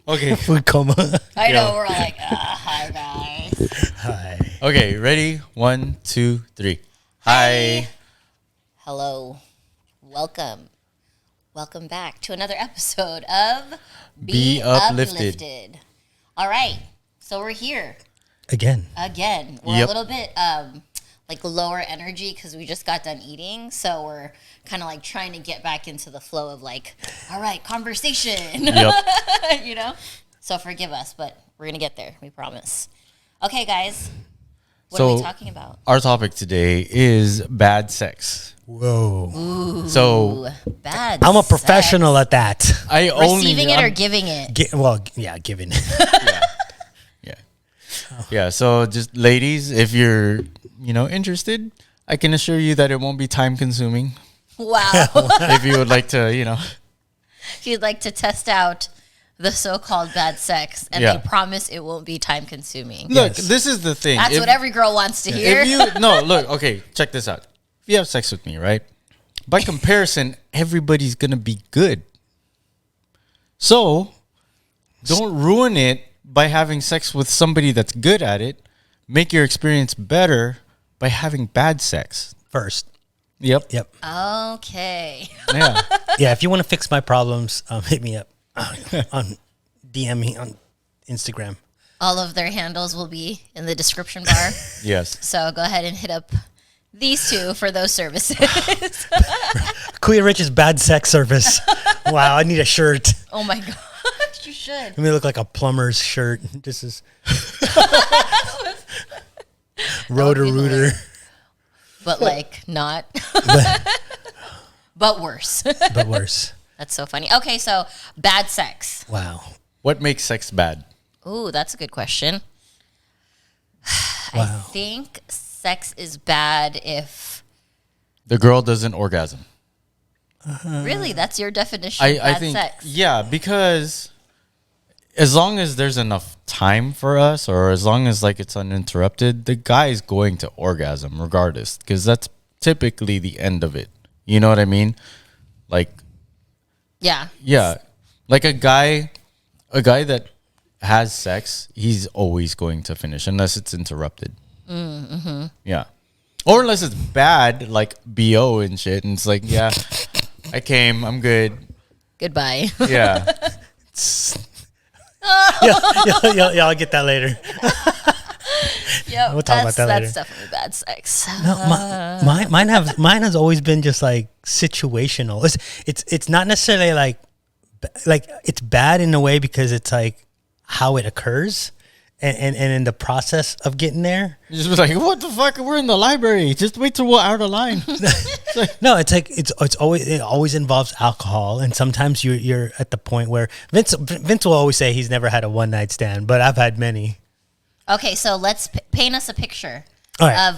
Okay. Food coma. I know, we're all like, hi, guys. Hi. Okay, ready? 1, 2, 3. Hi. Hello. Welcome. Welcome back to another episode of Be Uplifted. All right. So we're here Again. We're Yep. a little bit like lower energy because we just got done eating. So we're kind of like trying to get back into the flow of like, all right, conversation. Yep. You know? So forgive us, but we're going to get there. We promise. Okay, guys. What are we talking about? Our topic today is bad sex. Whoa. Ooh, So bad I'm a sex. professional at that. I only Receiving it or giving it? Giving. Yeah, so just ladies, if you're, interested, I can assure you that it won't be time consuming. Wow. If you would like to, If you'd like to test out the so-called bad sex, and Yeah. they promise it won't be time-consuming. Look, Yes. this is the thing. That's what every girl wants to hear. Okay, check this out. If you have sex with me, right? By comparison, everybody's going to be good. So, don't ruin it by having sex with somebody that's good at it. Make your experience better by having bad sex. First. Yep. Okay. Yeah. Yeah, if you want to fix my problems, hit me up on DM me on Instagram. All of their handles will be in the description bar. Yes. So go ahead and hit up these two for those services. Kuya Rich's bad sex service. Wow, I need a shirt. Oh my gosh, you should. Let me look like a plumber's shirt. This is Roto-Rooter. But like not. But worse. But worse. That's so funny. Okay, so bad sex. Wow. What makes sex bad? Ooh, that's a good question. I Wow. think sex is bad if The girl doesn't orgasm. really that's your definition of I bad think, sex. yeah, because as long as there's enough time for us, or as long as like it's uninterrupted, the guy's going to orgasm regardless, because that's typically the end of it. You know what I mean? Like, Yeah. yeah, like a guy that has sex, he's always going to finish unless it's interrupted. Mm-hmm. Yeah, or unless it's bad, like BO and shit, and it's like, yeah, I came, I'm good. Goodbye. Yeah. Yeah, I'll get that later. Yeah, We'll talk about that later. That's definitely bad sex. No, mine has always been just like situational. It's not necessarily like it's bad in a way because it's like how it occurs and in the process of getting there. You just be like, what the fuck? We're in the library. Just wait till we're out of line. No, it's like it always involves alcohol, and sometimes you're at the point where Vince will always say he's never had a one night stand, but I've had many. Okay, so let's paint us a picture All right. of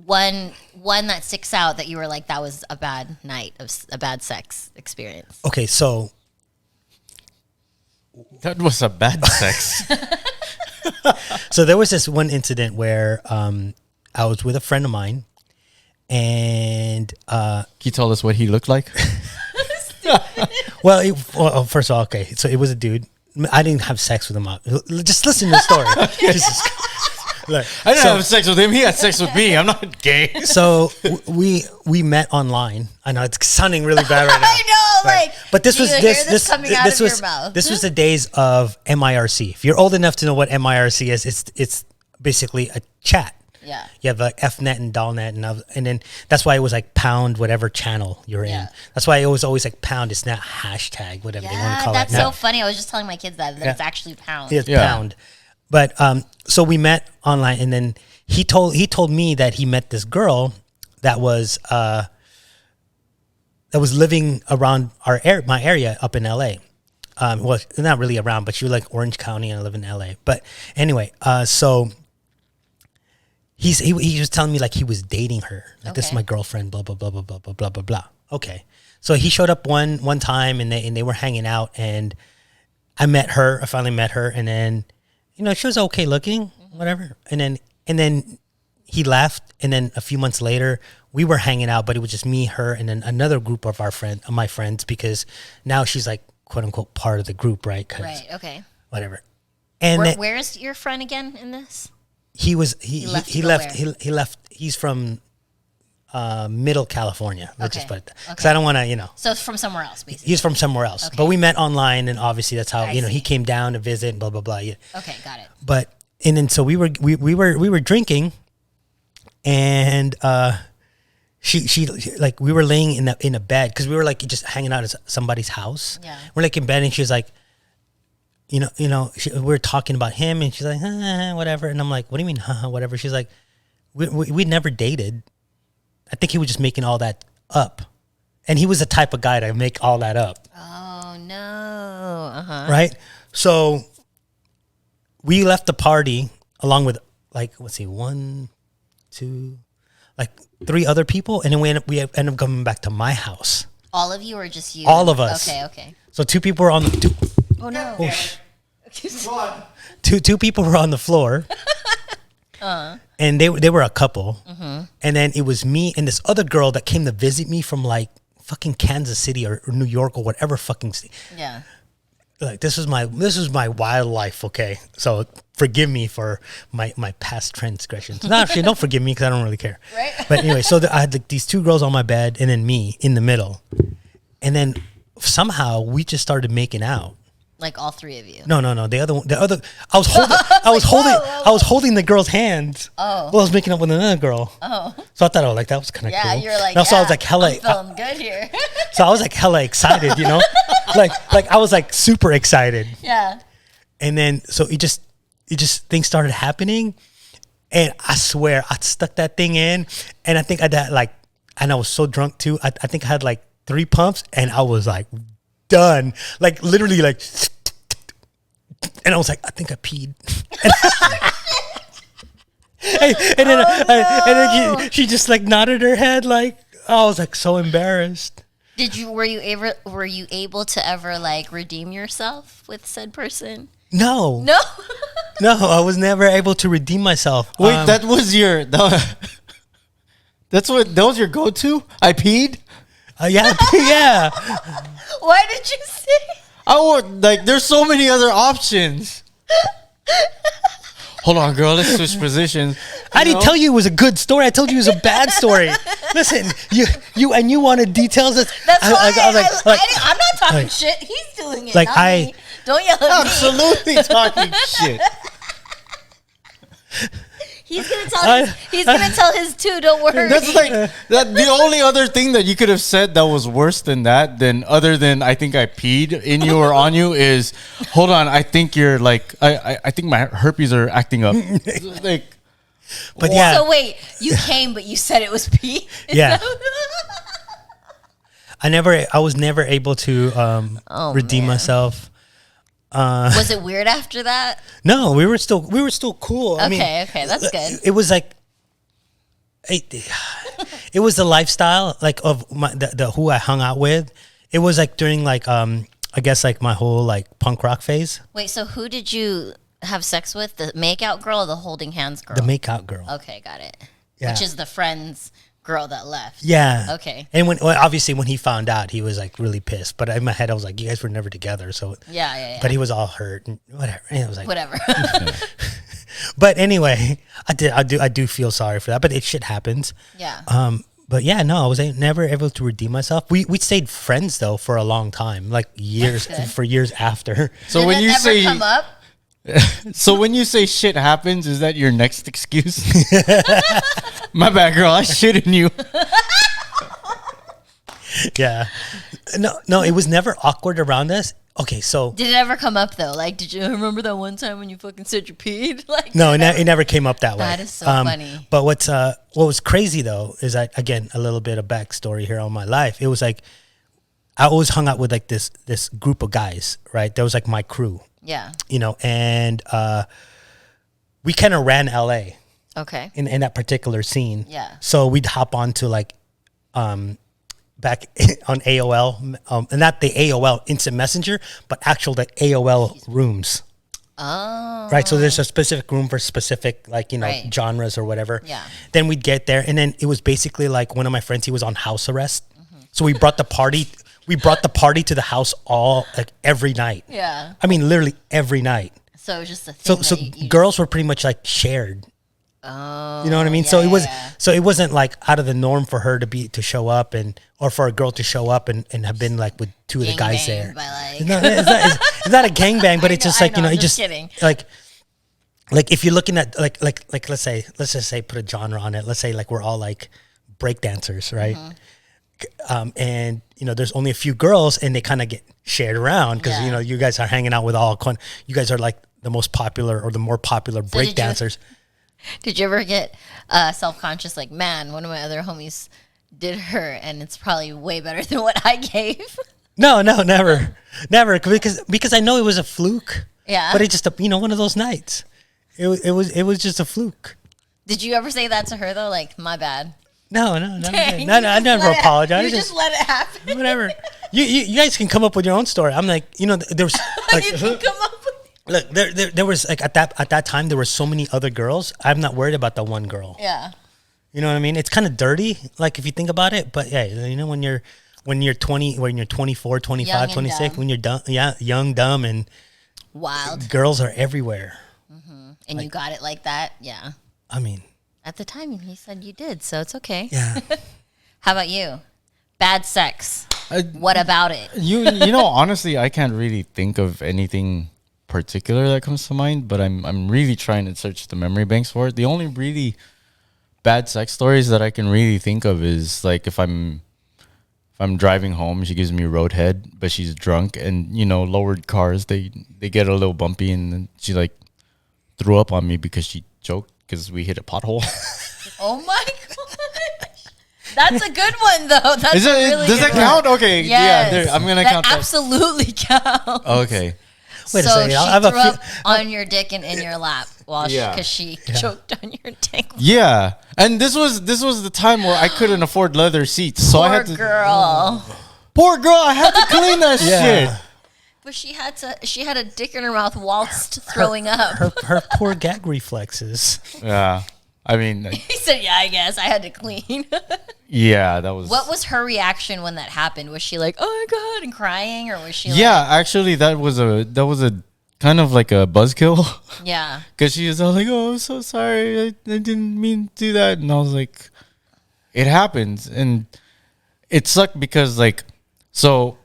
one that sticks out that you were like, that was a bad night of a bad sex experience. Okay, so That was a bad sex. there was this one incident where I was with a friend of mine, and Can you tell us what he looked like? well, first of all, okay, so it was a dude. I didn't have sex with him. Just listen to the story. Jesus Christ. Look, I didn't have sex with him. He had sex with me. I'm not gay. So we met online. I know it's sounding really bad right now. I know, Right. like, But this you was hear this coming out this of was your mouth. this was the days of MIRC. If you're old enough to know what MIRC is, it's basically a chat. Yeah. You have like FNet and DALNet and then that's why it was like pound whatever channel you're in. Yeah. That's why it was always like pound. It's not hashtag whatever they want to Yeah, call that's it. so now. funny. I was just telling my kids that Yeah. it's actually pound. It's Yeah. pound. But so we met online, and then he told me that he met this girl that was living around my area up in LA. Well, not really around, but she was like Orange County, and I live in LA. But anyway, so he was telling me like he was dating her. Like, this is Okay. my girlfriend. Blah blah blah blah blah blah blah blah blah. Okay, so he showed up one time, and they were hanging out, and I met her. I finally met her, and then she was okay looking, whatever. And then he left, and then a few months later, we were hanging out, but it was just me, her, and then another group of my friends, because now she's like quote unquote part of the group, right? 'Cause Right. Okay. whatever. And Where's your friend again in this? he left. He's from Middle California. Let's just Okay. put it because I don't want to, So it's from somewhere else, basically. He's from somewhere else, Okay. but we met online, and obviously that's how I see. he came down to visit, and blah blah blah. Yeah. Okay, got it. But and then so we were drinking, and she like we were laying in a bed because we were like just hanging out at somebody's house. Yeah. We're like in bed, and she was like, we were talking about him, and she's like, whatever, and I'm like, what do you mean, whatever? She's like, we never dated. I think he was just making all that up, and he was the type of guy to make all that up. Oh no! Right? So we left the party along with like, let's see, 1, 2, like 3 other people, and then we ended up coming back to my house. All of you or just you? All of us. Okay. So 2 people were on the Oh no! two people were on the floor, and they were a couple, and then it was me and this other girl that came to visit me from like fucking Kansas City or New York or whatever fucking city. Yeah. Like this was my wild life. Okay, so forgive me for my past transgressions. No, actually, don't forgive me because I don't really care. Right. But anyway, so I had like, these 2 girls on my bed and then me in the middle, and then somehow we just started making out. Like all 3 of you. No. The other. I was holding the girl's hands. Oh. Well, I was making up with another girl. Oh. So I thought, like that was kind of Yeah, cool. you're like, No, so I was like hella. I'm feeling good here. So I was like hella excited, like I was like super excited. Yeah. And then so it just things started happening, and I swear I stuck that thing in, and I think I had like, and I was so drunk too. I think I had like 3 pumps, and I was like done, like literally like, and I was like, I think I peed. And then she just like nodded her head, like I was like so embarrassed. Were you able to ever like redeem yourself with said person? No, No. I was never able to redeem myself. Wait, that was your. That was your go-to? I peed. Yeah. Why did you say? I would like. There's so many other options. Hold on, girl. Let's switch positions. I didn't tell you it was a good story. I told you it was a bad story. Listen, you wanted details. That's why I'm not talking shit. He's doing it. Like not me. Don't yell at me. Absolutely talking shit. He's gonna tell his 2. Don't worry. That's like that. The only other thing that you could have said that was worse than that, other than I think I peed in you or on you, is hold on. I think you're like I think my herpes are acting up. Like, but yeah. So wait, you came, but you said it was pee. Yeah. I was never able to redeem myself. Was it weird after that? No, we were still cool. I mean, Okay, that's good. It was like, it was the lifestyle like of the who I hung out with. It was like during like I guess like my whole like punk rock phase. Wait, so who did you have sex with? The makeout girl or the holding hands girl? The makeout girl. Okay, got it. Yeah. Which is the friend's girl that left. Yeah. Okay. And obviously when he found out, he was like really pissed. But in my head, I was like, you guys were never together. So Yeah. But he was all hurt and whatever. And it was like Whatever. But anyway, I do feel sorry for that. But shit happens. Yeah. But yeah, no, I was never able to redeem myself. We stayed friends though for a long time, like years after. so Did when it you ever say come up? so when you say shit happens, is that your next excuse? My bad, girl. I shit in you. Yeah. No, it was never awkward around us. Okay, so Did it ever come up though? Like, did you remember that one time when you fucking said you peed? Like, no, it never came up that way. That is so funny. But what was crazy though is that, again, a little bit of backstory here on my life. It was like I always hung out with like this group of guys, right? That was like my crew. Yeah. And we kind of ran LA Okay. in that particular scene. Yeah. So we'd hop on to like back on AOL, and not the AOL Instant Messenger, but actual the AOL rooms. Oh. Right. So there's a specific room for specific Right. genres or whatever. Yeah. Then we'd get there, and then it was basically like one of my friends, he was on house arrest. So we brought the party. we brought the party to the house all like every night. Yeah. I mean, literally every night. So it was just a So thing. so you girls were pretty much like shared. Oh. You know what I mean? Yeah, So it was yeah. so it wasn't like out of the norm for her to show up or for a girl to show up and have been like with two of the guys Gangbanged there. by, like- No, it's not a gangbang, but it's just like, I know, it I'm just just kidding. like if you're looking at like let's just say put a genre on it. Let's say like we're all like break dancers, right? Mm-hmm. And there's only a few girls and they kind of get shared around because Yeah. you guys are hanging out with you guys are like the most popular or the more popular break did you- dancers. Did you ever get self-conscious? Like, man, one of my other homies did her, and it's probably way better than what I gave. No, never, because I know it was a fluke. Yeah. But it's just one of those nights. It was just a fluke. Did you ever say that to her though? Like, my bad. No, Dang, no, I never apologized. You just let it happen. Whatever. You guys can come up with your own story. I'm like, there was like, You can come up with. look, there was like at that time there were so many other girls. I'm not worried about the one girl. Yeah. You know what I mean? It's kind of dirty, like if you think about it. But yeah, when you're 20, when you're 24, 25, Young and 26, dumb. when you're dumb, young, dumb, and Wild. girls are everywhere. And you got it like that? Yeah. I mean, At the time, you said you did, so it's okay. yeah. How about you? Bad sex. I- What about it? You know, honestly, I can't really think of anything particular that comes to mind, but I'm really trying to search the memory banks for it. The only really bad sex stories that I can really think of is like if I'm driving home, she gives me roadhead, but she's drunk, and lowered cars they get a little bumpy, and then she like threw up on me because she choked because we hit a pothole. Oh my gosh. That's a good one, though. That's Is a it, really does good that one. count? Okay, Yes. yeah, I'm gonna that count that. absolutely counts. Okay. Wait a So second. she I have a threw few- up on your dick and in your lap Yeah. because she choked on your dick. Yeah, and this was the time where I couldn't afford leather seats, so I Poor had to. girl. Poor girl, I had to clean that shit. But she had a dick in her mouth whilst throwing up. her poor gag reflexes. Yeah, I mean, He said, "Yeah, I guess I had to clean." yeah, that was. What was her reaction when that happened? Was she like, "Oh my god," and crying, or was she? Yeah, actually, that was a kind of like a buzzkill, Like, yeah. because she was all like, "Oh, I'm so sorry, I didn't mean to do that," and I was like, "It happens," and it sucked because like, so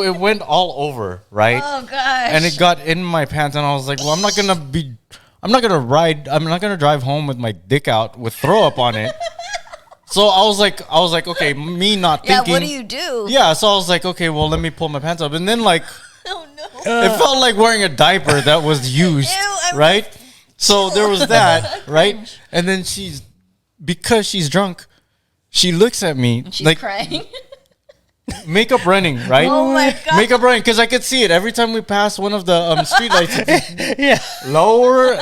it went all over, right? Oh gosh. And it got in my pants, and I was like, "Well, I'm not gonna drive home with my dick out with throw up on it." So I was like, okay, me not yeah. thinking. What do you do? Yeah, so I was like, okay, well, let me pull my pants up, and then like, Oh no. it felt like wearing a diaper that was used, I'm- right? So there was that, right? And then because she's drunk, she looks at me She's like crying. makeup running, right? Oh my God. Makeup running, because I could see it every time we passed one of the street lights. Yeah. Lower,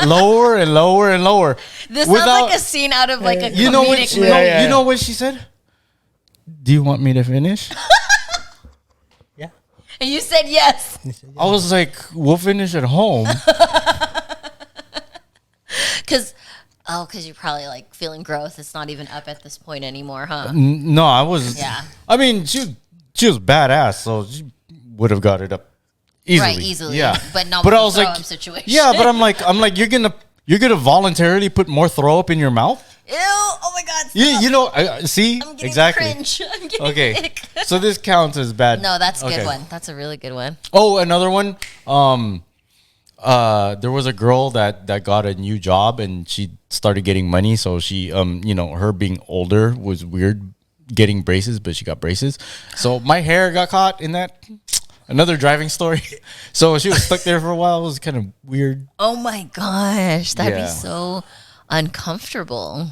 and lower and lower. This sounds like a scene out of like a You know what? comedic You movie. know, you know what she said? Do you want me to finish? Yeah. And you said yes. I was like, we'll finish at home. Because you're probably like feeling growth. It's not even up at this point anymore, huh? No, I was. Yeah. I mean, she was badass, so she would have got it up easily. Right, easily. Yeah, But not But with I the was throw like, up situation. yeah, but I'm like, you're gonna voluntarily put more throw up in your mouth? Ew! Oh my god! Stop. You know, see, I'm getting exactly. cringe. I'm getting Okay, ick. so this counts as bad. No, that's a Okay. good one. That's a really good one. Oh, another one. There was a girl that got a new job, and she started getting money. So she, her being older was weird, getting braces, but she got braces. So my hair got caught in that. Another driving story. So she was stuck there for a while. It was kind of weird. Oh my gosh, that'd Yeah. be so uncomfortable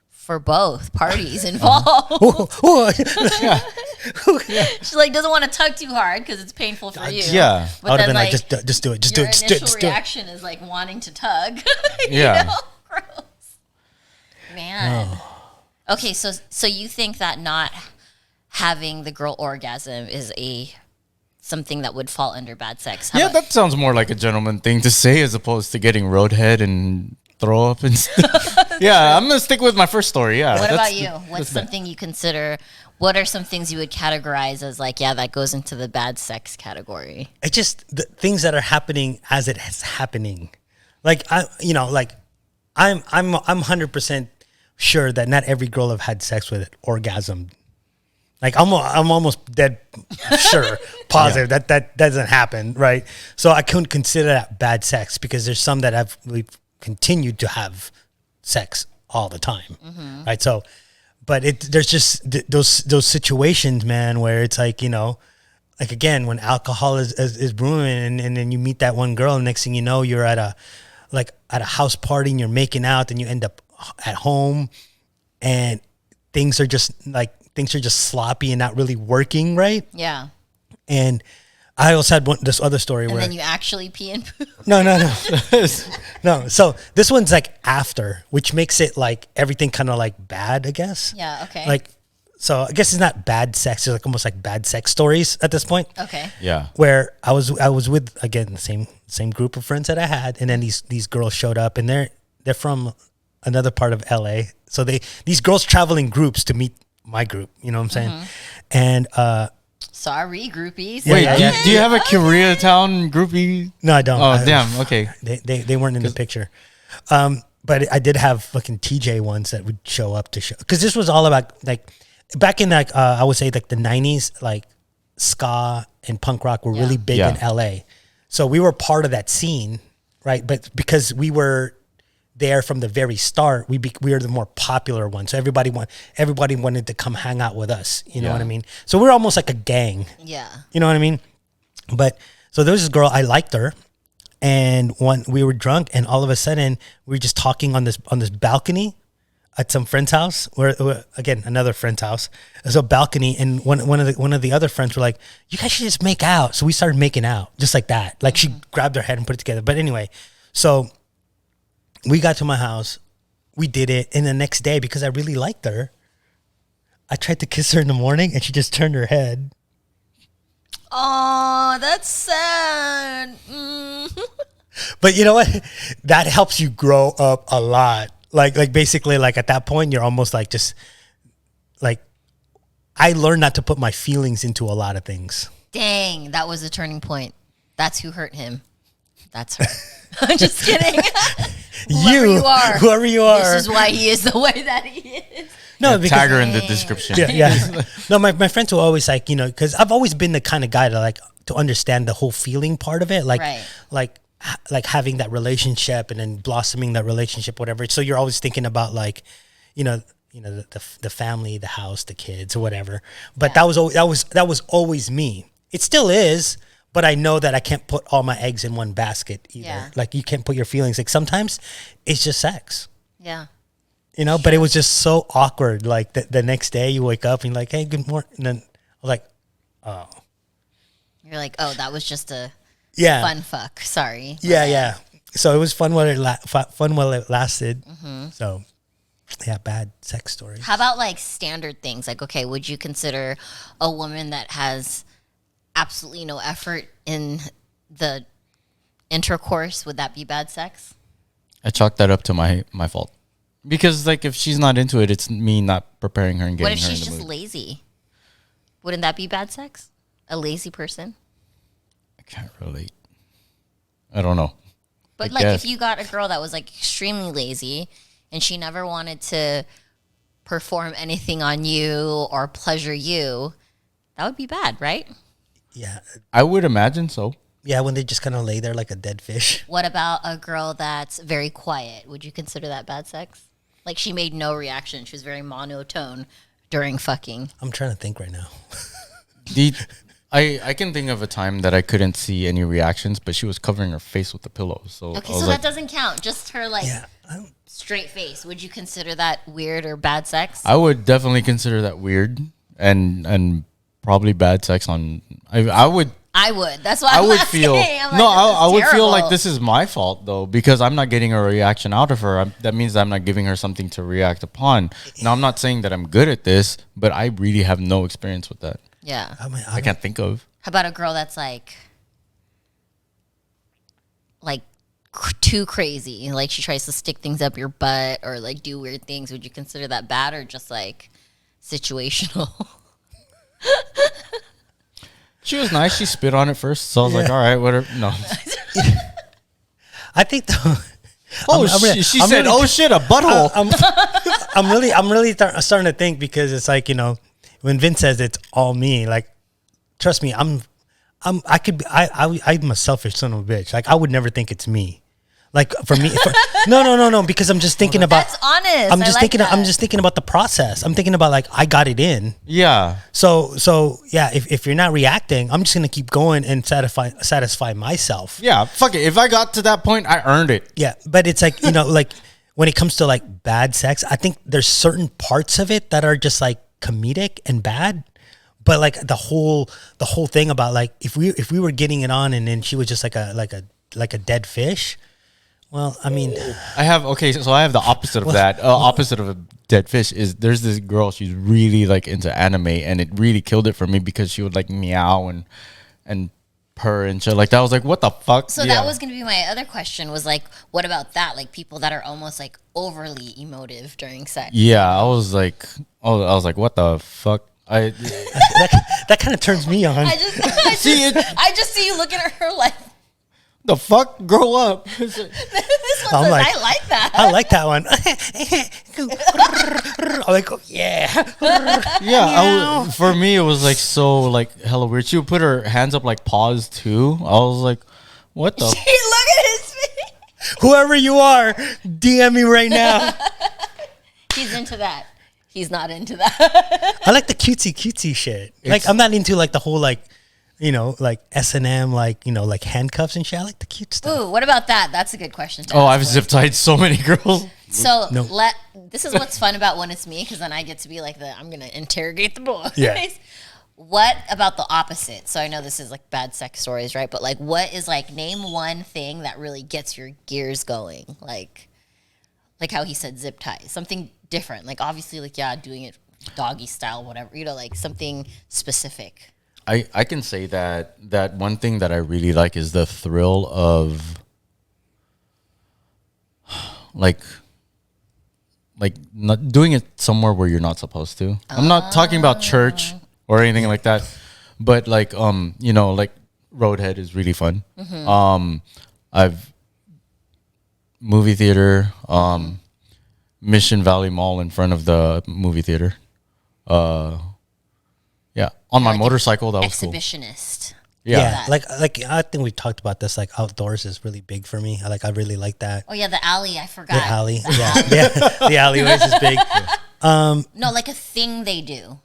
for both parties involved. Yeah, She like doesn't want to tug too hard because it's painful for you. yeah. But I would have then been like, like just do it. Just do your it. Just do it. initial Just do it. reaction is like wanting to tug. Yeah. You know? Gross. Man. Okay, so you think that not having the girl orgasm is something that would fall under bad sex? How Yeah, about- that sounds more like a gentleman thing to say as opposed to getting roadhead and throw up and stuff. Yeah, I'm gonna stick with my first story. Yeah. What about you? What's something you consider? What are some things you would categorize as like, yeah, that goes into the bad sex category? It's just the things that are happening as it is happening. Like I'm 100% sure that not every girl I've had sex with orgasmed. Like I'm almost dead sure, positive that doesn't happen, right? So I couldn't consider that bad sex because there's some that we've continued to have sex all the time, right? So, but there's just those situations, man, where it's like, like again, when alcohol is brewing and then you meet that one girl and next thing you know, you're at a house party and you're making out and you end up at home and things are just sloppy and not really working right. Yeah. And I also had this other story and where then you actually pee and poo. No. No. So this one's like after, which makes it like everything kind of like bad, I guess. Yeah. Okay. Like, so I guess it's not bad sex. It's like almost like bad sex stories at this point. Okay. Yeah. Where I was with, again, the same group of friends that I had. And then these girls showed up and they're from another part of LA. So these girls travel in groups to meet my group. You know what I'm saying? And, sorry, groupies. Wait, do you have a Koreatown groupie? No, I don't. Oh, damn. Okay. They weren't in the picture. But I did have fucking TJ ones that would show up to show. Because this was all about, like, back in, like, I would say, like, the 90s, like, ska and punk rock were really big in LA. So we were part of that scene, right? But because we were there from the very start, we were the more popular one. So everybody wanted to come hang out with us. You know what I mean? So we're almost like a gang. Yeah. You know what I mean? But so there was this girl, I liked her, and when we were drunk, and all of a sudden we were just talking on this balcony at some friend's house, where again another friend's house. There's a balcony, and one of the other friends were like, "You guys should just make out." So we started making out just like that. Like she grabbed her head and put it together. But anyway, so we got to my house, we did it, and the next day, because I really liked her, I tried to kiss her in the morning, and she just turned her head. Oh, that's sad. But you know what? That helps you grow up a lot. Like basically, like at that point, you're almost like just like, I learned not to put my feelings into a lot of things. Dang, that was a turning point. That's who hurt him. That's her. I'm just kidding. Whoever you are. This is why he is the way that he is. No, yeah, because tag her in the description. Yeah. No, my friends were always like, because I've always been the kind of guy to understand the whole feeling part of it, like having that relationship and then blossoming that relationship, whatever. So you're always thinking about like, the family, the house, the kids, or whatever. But that was always me. It still is. But I know that I can't put all my eggs in one basket either. Yeah. Like you can't put your feelings. Like sometimes it's just sex. Yeah. But it was just so awkward. Like the next day you wake up and you're like, hey, good morning. And then I was like, oh. You're like, oh, that was just a fun fuck. Sorry. Yeah. So it was fun while it lasted. Mm-hmm. So yeah, bad sex story. How about like standard things? Like, okay, would you consider a woman that has absolutely no effort in the intercourse, would that be bad sex? I chalk that up to my fault. Because like if she's not into it, it's me not preparing her and getting her in the mood. What if she's just lazy? Wouldn't that be bad sex? A lazy person? I can't relate. I don't know. But like if you got a girl that was like extremely lazy and she never wanted to perform anything on you or pleasure you, that would be bad, right? Yeah. I would imagine so. Yeah, when they just kind of lay there like a dead fish. What about a girl that's very quiet? Would you consider that bad sex? Like she made no reaction. She was very monotone during fucking. I'm trying to think right now. I can think of a time that I couldn't see any reactions, but she was covering her face with the pillow. So okay, so that doesn't count. Just her straight face. Would you consider that weird or bad sex? I would definitely consider that weird and probably bad sex on. I would. That's why I would feel. I would feel like this is my fault though, because I'm not getting a reaction out of her. That means I'm not giving her something to react upon. Now I'm not saying that I'm good at this, but I really have no experience with that. Yeah, I can't think of. How about a girl that's like too crazy, like she tries to stick things up your butt or like do weird things, would you consider that bad or just like situational? She was nice. She spit on it first, so I was like, all right, whatever. No. I think She said, "Oh shit, a butthole." I'm really starting to think, because it's like, when Vince says it's all me, like, trust me, I'm a selfish son of a bitch. Like, I would never think it's me. Like, for me, no, because I'm just thinking about. That's honest. I'm just I like thinking. that. I'm just thinking about the process. I'm thinking about, like, I got it in. Yeah. So yeah. If you're not reacting, I'm just gonna keep going and satisfy myself. Yeah. Fuck it. If I got to that point, I earned it. Yeah, but it's like, like when it comes to like bad sex, I think there's certain parts of it that are just like comedic and bad. But like the whole thing about like if we were getting it on and then she was just like a dead fish. Well, I mean, I have the opposite of that. Opposite of a dead fish is there's this girl. She's really like into anime, and it really killed it for me because she would like meow and purr and shit like that. I was like, what the fuck? So that was going to be my other question, was like, what about that? Like people that are almost like overly emotive during sex. Yeah, I was like, what the fuck? that kind of turns me on. I just see you looking at her like, the fuck, grow up. this one says, I like that. I like that one. I'm like, oh, yeah. Yeah, for me it was like so like hella weird. She would put her hands up like paws too. I was like, what the? She look at his face. Whoever you are, DM me right now. He's into that. He's not into that. I like the cutesy shit. Like, I'm not into like the whole like, like S&M, like, like handcuffs and shit. I like the cute stuff. Ooh, what about that? That's a good question. I've zip tied so many girls. So this is what's fun about when it's me, because then I get to be like I'm going to interrogate the boys. Yeah. What about the opposite? So I know this is like bad sex stories, right? But like, what is like, name one thing that really gets your gears going? Like how he said zip ties, something different. Like obviously like, yeah, doing it doggy style, whatever, like something specific. I can say that one thing that I really like is the thrill of like not doing it somewhere where you're not supposed to. I'm not talking about church or anything like that, but like like Roadhead is really fun. I've movie theater, Mission Valley Mall in front of the movie theater. Yeah, on my motorcycle, that was cool. Exhibitionist. Yeah, like I think we talked about this. Like outdoors is really big for me. I really like that. Oh yeah, the alley. I forgot. The alley, yeah, the alleyways is big. No, like a thing they do.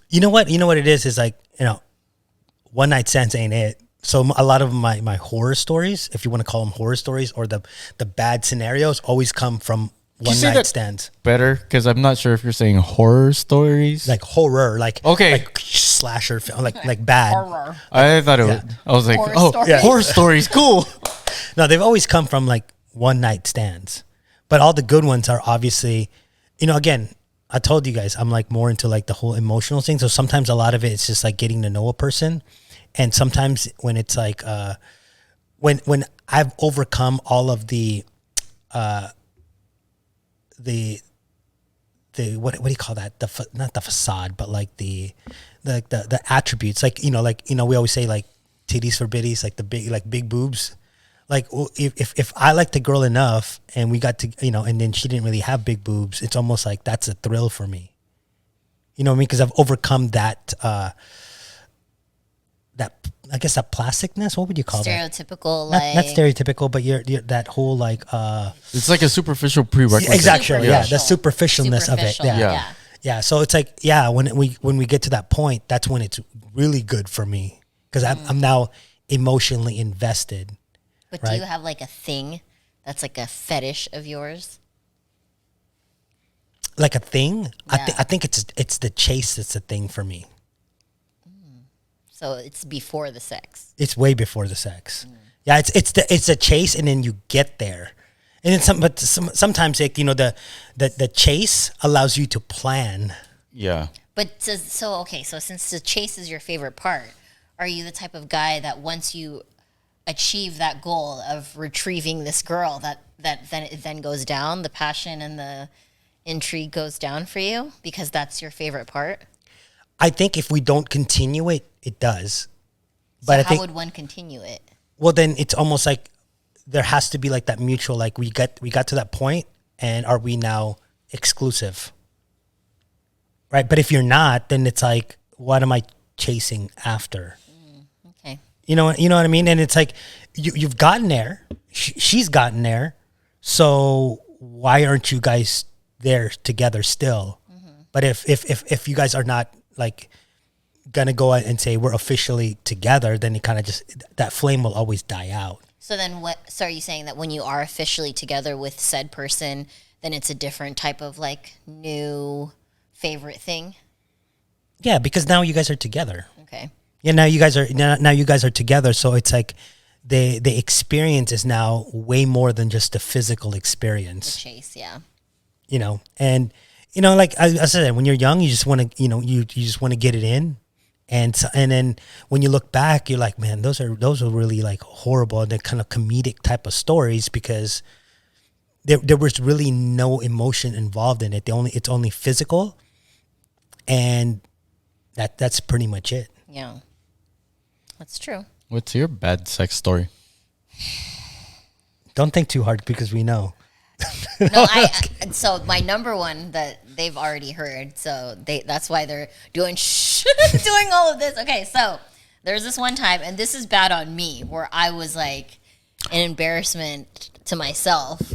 You know what? It is like one night stands ain't it. So a lot of my horror stories, if you want to call them horror stories, or the bad scenarios, always come from one night stands. Better, because I'm not sure if you're saying horror stories, like horror, like okay, like slasher film, like bad. Horror. I thought it was. I was like, horror stories, cool. No, they've always come from like one night stands, but all the good ones are obviously, again, I told you guys I'm like more into like the whole emotional thing. So sometimes a lot of it is just like getting to know a person, and sometimes when it's like when I've overcome all of the what do you call that? Not the facade, but like the attributes. Like we always say like titties for biddies, like the big boobs. Like if I liked the girl enough and we got to and then she didn't really have big boobs, it's almost like that's a thrill for me. You know what I mean? Because I've overcome that I guess that plasticness. What would you call stereotypical, that? Not stereotypical, but you're that whole like. It's like a superficial prerequisite. Exactly. Yeah, the superficialness of it. Yeah. So it's like when we get to that point, that's when it's really good for me because I'm now emotionally invested. But do you have like a thing that's like a fetish of yours? Like a thing? Yeah. I think it's the chase that's a thing for me. So it's before the sex. It's way before the sex. Yeah, it's a chase, and then you get there, and then sometimes like the chase allows you to plan. Yeah. But so since the chase is your favorite part, are you the type of guy that once you achieve that goal of retrieving this girl, that then it then goes down, the passion and the intrigue goes down for you because that's your favorite part? I think if we don't continue it, it does. But So I how think, would one continue it? well, then it's almost like there has to be like that mutual, like we got to that point, and are we now exclusive? Right? But if you're not, then it's like, what am I chasing after? Okay. You know what I mean? And it's like you've gotten there, she's gotten there, so why aren't you guys there together still? But if you guys are not like gonna go out and say we're officially together, then it kind of just, that flame will always die out. So then so are you saying that when you are officially together with said person, then it's a different type of like new favorite thing? Yeah, because now you guys are together. Okay. Yeah, now you guys are together, so it's like the experience is now way more than just a physical experience. The chase, yeah. You know, and you know, like I said, when you're young, you just want to, you know, you just want to get it in, and then when you look back, you're like, man, those are really like horrible and they're kind of comedic type of stories because there was really no emotion involved in it. It's only physical, and that's pretty much it. Yeah. That's true. What's your bad sex story? Don't think too hard because we know. No, so my number one that they've already heard, so that's why they're doing doing all of this. Okay, so there's this one time, and this is bad on me, where I was like an embarrassment to myself.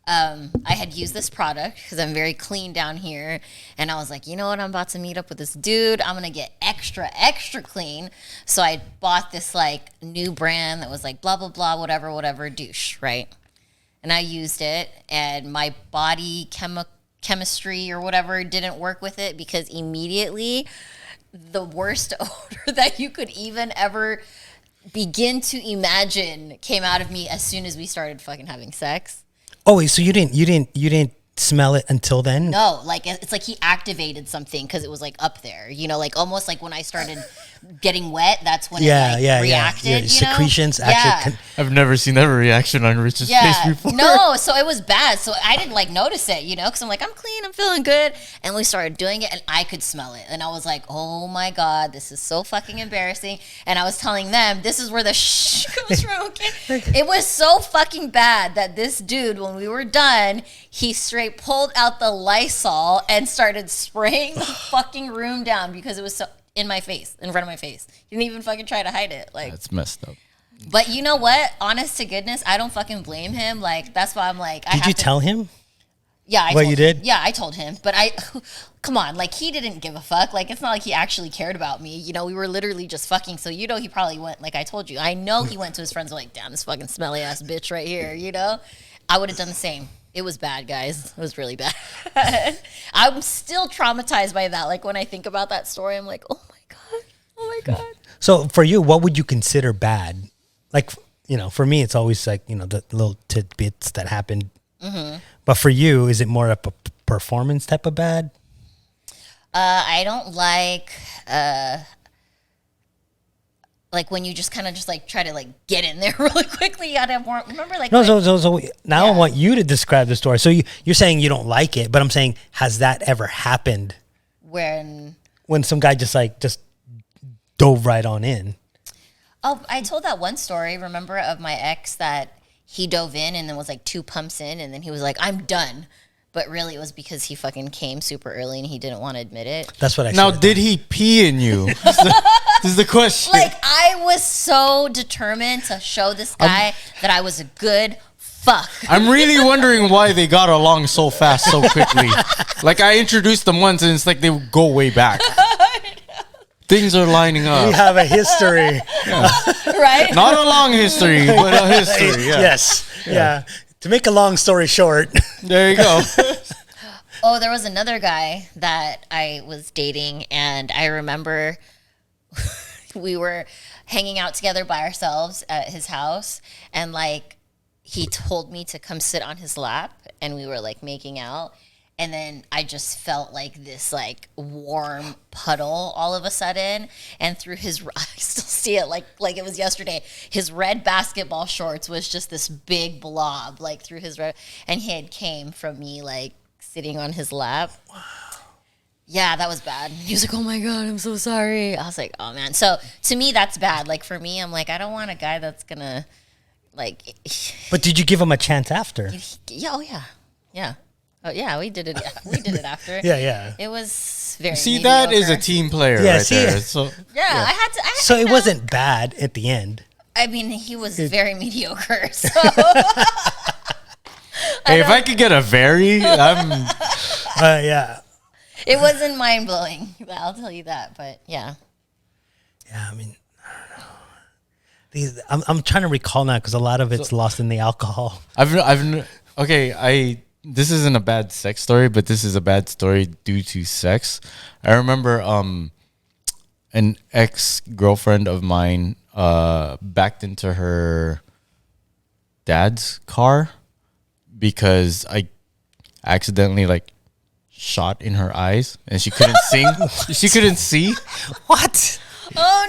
I had used this product because I'm very clean down here, and I was like, you know what, I'm about to meet up with this dude. I'm gonna get extra clean. So I bought this like new brand that was like blah blah blah whatever douche, right? And I used it, and my body chemistry or whatever didn't work with it because immediately the worst odor that you could even ever begin to imagine came out of me as soon as we started fucking having sex. Oh, wait, so you didn't smell it until then? No, like it's like he activated something because it was like up there, you know, like almost like when I started getting wet, that's when it reacted. Yeah. You Secretions know? actually. I've never seen that reaction on Rich's face before. No, so it was bad. So I didn't like notice it, you know, because I'm like, I'm clean, I'm feeling good. And we started doing it, and I could smell it. And I was like, oh my God, this is so fucking embarrassing. And I was telling them, this is where the shh comes from, okay? It was so fucking bad that this dude, when we were done, he straight pulled out the Lysol and started spraying the fucking room down because it was so in my face, in front of my face. He didn't even fucking try to hide it. Like, That's messed up. but you know what? Honest to goodness, I don't fucking blame him. Like, that's why I'm like, Did you tell him? Yeah, I What told you him. did? Yeah, I told him. But come on, like he didn't give a fuck. Like it's not like he actually cared about me. You know, we were literally just fucking. So you know, he probably went. Like I told you, I know he went to his friends like, damn, this fucking smelly ass bitch right here. You know, I would have done the same. It was bad, guys. It was really bad. I'm still traumatized by that. Like when I think about that story, I'm like, oh my god, oh my god. So for you, what would you consider bad? Like, you know, for me, it's always like, you know, the little tidbits that happened. Mm-hmm. But for you, is it more of a performance type of bad? I don't like when you just kind of just like try to like get in there really quickly. You gotta have more. Remember, like No, so now Yeah. I want you to describe the story. So you're saying you don't like it, but I'm saying, has that ever happened when some guy just dove right on in? Oh, I told that one story, remember, of my ex that he dove in and then was like 2 pumps in and then he was like, I'm done. But really it was because he fucking came super early and he didn't want to admit it. That's what I Now, said. did he pee in you? This is the question. Like, I was so determined to show this guy that I was a good fuck. I'm really wondering why they got along so fast, so quickly. Like, I introduced them once, and it's like they go way back. Things are lining We up. have a history. Right? Not a long history, but a history. Yeah. Yes. Yeah. To make a long story short. There you go. Oh, there was another guy that I was dating, and I remember we were hanging out together by ourselves at his house, and like he told me to come sit on his lap, and we were like making out, And then I just felt like this like warm puddle all of a sudden. And through his, I still see it like it was yesterday. His red basketball shorts was just this big blob like through his red. And he had came from me like sitting on his lap. Wow. Yeah, that was bad. He was like, oh my God, I'm so sorry. I was like, oh man. So to me, that's bad. Like for me, I'm like, I don't want a guy that's gonna like. But did you give him a chance after? Yeah. Oh yeah. Yeah. Oh yeah, we did it. We did it after. Yeah. It was very. See, mediocre. that is a team player right there. So yeah, I had to. So it wasn't bad at the end. I mean, he was very mediocre. So. Hey, if I could get a very, I'm. Yeah. It wasn't mind blowing. I'll tell you that. But yeah. Yeah, I mean, I don't know. I'm trying to recall now because a lot of it's lost in the alcohol. This isn't a bad sex story, but this is a bad story due to sex. I remember an ex-girlfriend of mine backed into her dad's car because I accidentally like shot in her eyes and she couldn't sing. She couldn't see. What? Oh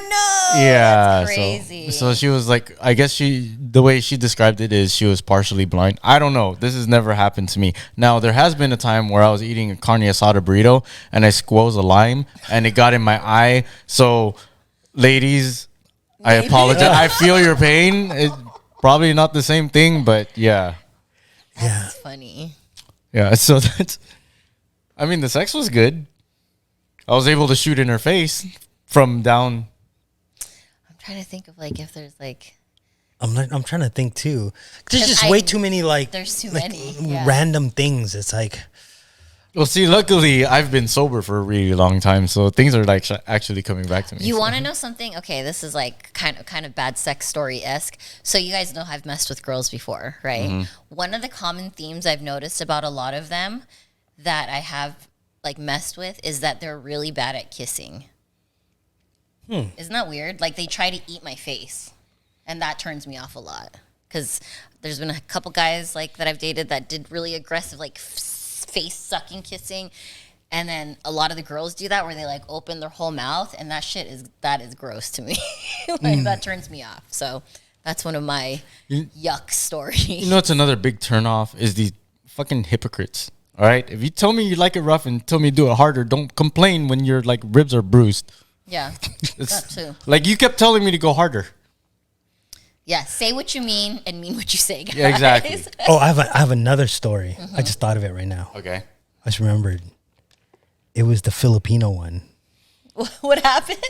no! Yeah, that's crazy. So she was like, I guess the way she described it is she was partially blind. I don't know. This has never happened to me. Now there has been a time where I was eating a carne asada burrito and I squoze a lime and it got in my eye. So, ladies, I apologize. I feel your pain. It's probably not the same thing, but yeah. That's funny. Yeah. So that's. I mean, the sex was good. I was able to shoot in her face. From down. I'm trying to think of like if there's like. I'm trying to think too. There's just way too many like. There's too like, many random things. It's like. Well, see, luckily I've been sober for a really long time, so things are like actually coming back to me. You want to know something? Okay, this is like kind of bad sex story-esque. So you guys know I've messed with girls before, right? Mm-hmm. One of the common themes I've noticed about a lot of them that I have like messed with is that they're really bad at kissing. Isn't that weird? Like they try to eat my face, and that turns me off a lot. Because there's been a couple guys like that I've dated that did really aggressive like face sucking kissing, and then a lot of the girls do that where they like open their whole mouth, and that is gross to me. Like that turns me off. So that's one of my yuck stories. You know, it's another big turnoff is these fucking hypocrites. All right, if you tell me you like it rough and tell me to do it harder, don't complain when your like ribs are bruised. Yeah, that too. Like you kept telling me to go harder. Yeah, say what you mean and mean what you say, guys. Yeah, exactly. Oh, I have another story. I just thought of it right now. Okay. I just remembered. It was the Filipino one. What happened?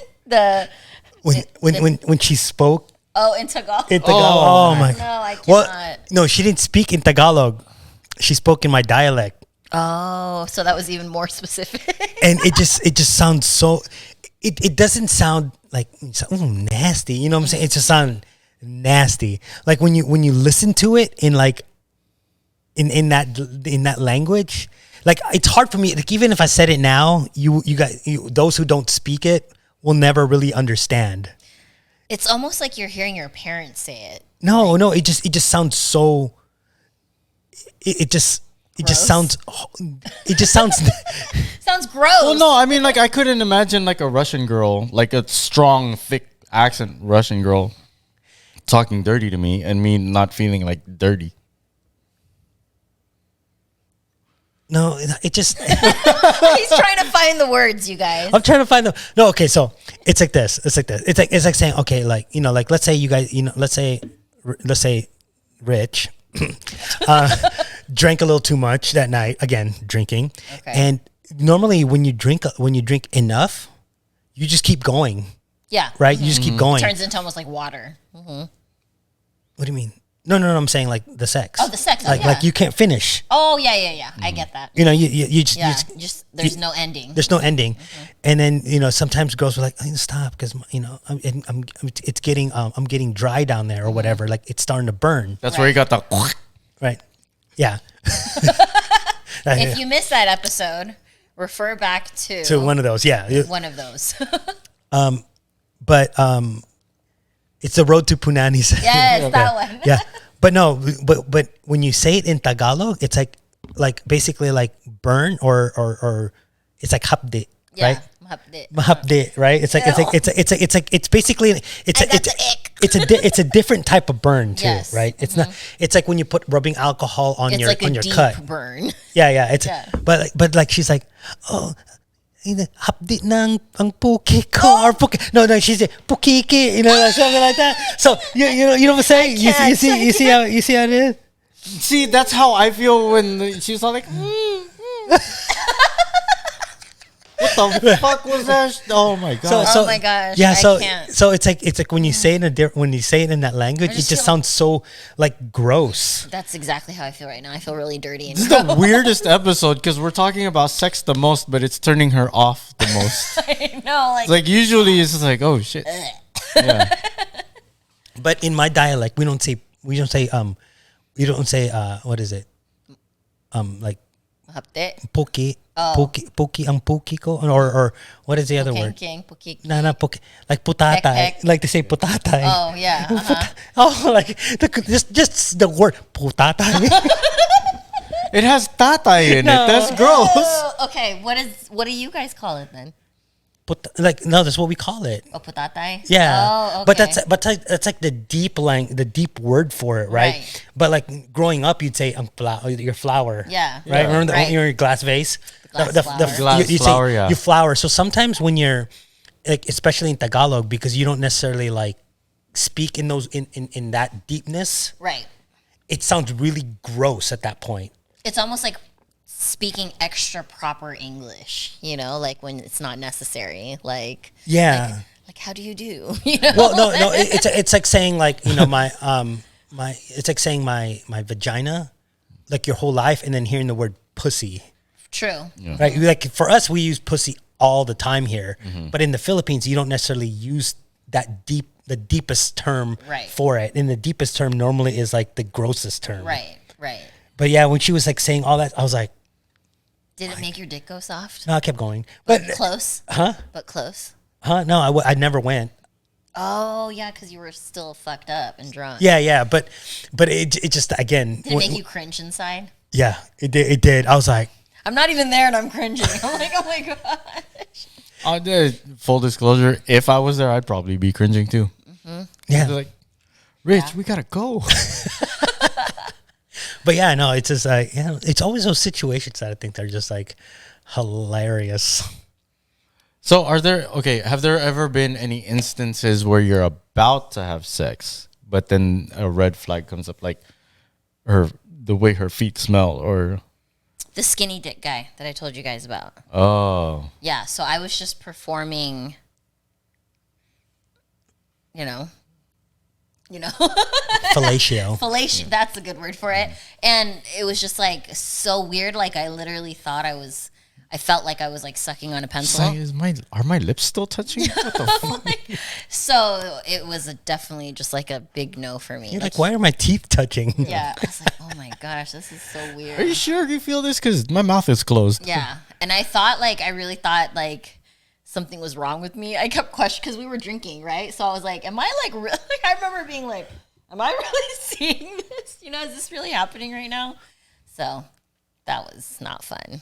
When she spoke. Oh, in Tagalog. Oh my. No, I cannot. Well, no, she didn't speak in Tagalog. She spoke in my dialect. Oh, so that was even more specific. And it just sounds so. It doesn't sound like nasty. You know what I'm saying? It just sounds nasty. Like when you listen to it in like in that language, like it's hard for me. Like even if I said it now, those who don't speak it will never really understand. It's almost like you're hearing your parents say it. No, it just sounds so. It just sounds. Sounds gross. Well, no, I mean, like, I couldn't imagine, like, a Russian girl, like, a strong, thick accent Russian girl talking dirty to me and me not feeling, like, dirty. No, it just... He's trying to find the words, you guys. I'm trying to find the... No, okay, so it's like this. It's like saying, okay, like, you know, like, let's say you guys, you know, let's say Rich drank a little too much that night. Again, drinking. Okay. And normally when you drink enough, you just keep going. Yeah. Right? You just keep going. It turns into almost like water. Mm-hmm. What do you mean? No, I'm saying like the sex. Oh, the sex. Like you can't finish. Oh, yeah. I get that. You know, you just there's no ending. There's no ending. Mm-hmm. And then, you know, sometimes girls were like, I need to stop because, you know, it's getting I'm getting dry down there or whatever. Like it's starting to burn. That's where you got the right. Yeah. If you missed that episode, refer back to one of those. Yeah. One of those. But it's the road to Punani's. Yes, that one. Yeah. But no, but when you say it in Tagalog, it's like basically like burn or it's like hapde, Yeah. right? Mahapde. Mahapde, right? It's like it's basically it's a different type of burn too, Yes. right? It's not. It's like when you put rubbing alcohol on It's your like a on your deep cut. burn. Yeah. It's Yeah. but like she's like, oh, hapdi ng ang puki ko or puki. No, she's like pukiki, like something like that. So you know what I'm saying? You see how it is. See, that's how I feel when she's all like, what the fuck was that? Oh my god! Oh my gosh, Yeah, I can't. so it's like when you say it when you say it in that language, it just just feel- sounds so like gross. That's exactly how I feel right now. I feel really dirty. And This is the weirdest episode because we're talking about sex the most, but it's turning her off the most. I know, like, It's like usually it's just like, oh shit. Yeah. But in my dialect, we don't say what is it? Like mahapde. puki, puki ang puki ko, or what is the other word? King, pukik. No, puki, like putatay, Pek. like they say putatay. Oh yeah. Oh, like just the word putatay. It has tatay in No. it. That's gross. Oh, okay, what do you guys call it then? No, that's what we call it. Oh, putatay. Yeah, Oh, okay. but that's like the deep word for it, right? Right. But like growing up, you'd say your flower. Yeah. Right. Yeah. Remember Right. your glass vase. The glass flower. Glass you flower, say yeah. you flower. So sometimes when you're, like, especially in Tagalog, because you don't necessarily like speak in those in that deepness, Right. it sounds really gross at that point. It's almost like speaking extra proper English, like when it's not necessary. Like, Yeah. like how do you do? Well, no, it's like saying like my it's like saying my vagina, like your whole life, and then hearing the word pussy, True. right? Like for us, we use pussy all the time here, Mm-hmm. but in the Philippines, you don't necessarily use the deepest term Right. for it, and the deepest term normally is like the grossest term, Right. But yeah, when she was like saying all that, I was like, Did it make your dick go soft? no, I kept going, but Close. huh? But close. No, I never went. Oh yeah, because you were still fucked up and drunk. Yeah, but it just again, Did it make you cringe inside? yeah, it did. I was like, I'm not even there and I'm cringing. I'm like, oh my god. Full disclosure, if I was there, I'd probably be cringing too. yeah, I'd be like, Rich, we gotta go. but yeah, no, it's just like, it's always those situations that I think they're just like hilarious. So have there ever been any instances where you're about to have sex, but then a red flag comes up, like the way her feet smell, or The skinny dick guy that I told you guys about. oh, Yeah, so I was just performing, Fellatio. fellatio. That's a good word for it. And it was just like so weird. Like I literally thought I felt like I was like sucking on a pencil. are my lips still touching? What the fuck? So it was definitely just like a big no for me. You're like, why are my teeth touching? Yeah, I was like, oh my gosh, this is so weird. Are you sure you feel this? Because my mouth is closed. Yeah, and I really thought like something was wrong with me. I kept questioning because we were drinking, right? So I was like, am I like really? I remember being like, am I really seeing this? Is this really happening right now? So that was not fun.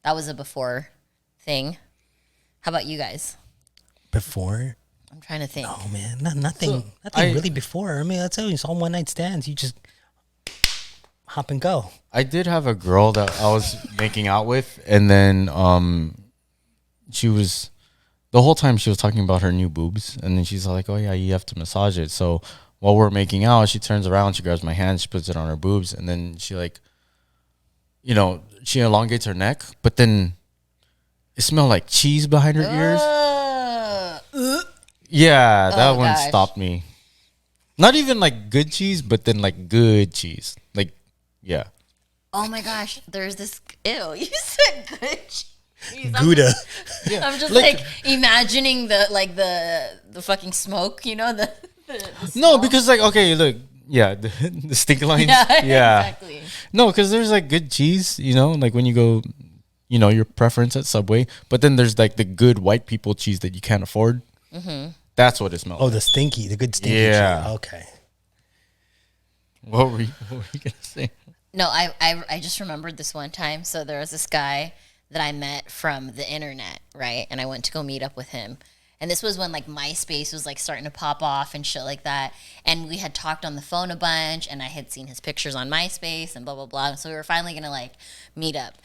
That was a before thing. How about you guys? Before? I'm trying to think. Oh man, nothing really before. I mean, that's always all one night stands. You just hop and go. I did have a girl that I was making out with, and then she was the whole time she was talking about her new boobs, and then she's like, "Oh yeah, you have to massage it." So while we're making out, she turns around, she grabs my hand, she puts it on her boobs, and then she like, she elongates her neck, but then it smelled like cheese behind her ears. Yeah, that one gosh. stopped me. Not even like good cheese, but then like good cheese. Like, yeah. Oh my gosh, there's this. Ew, you said good cheese. Gouda. I'm just like imagining the fucking smoke, the No, smell. because like, okay, look, yeah, the stink lines. Yeah, exactly. No, because there's like good cheese, like when you go, your preference at Subway, but then there's like the good white people cheese that you can't afford. Mm-hmm. That's what it smells. Oh, like. the good stinky Yeah. cheese. Okay. What were you gonna say? No, I just remembered this one time. So there was this guy that I met from the internet, right? And I went to go meet up with him. And this was when like MySpace was like starting to pop off and shit like that. And we had talked on the phone a bunch, and I had seen his pictures on MySpace and blah blah blah. So we were finally gonna like meet up.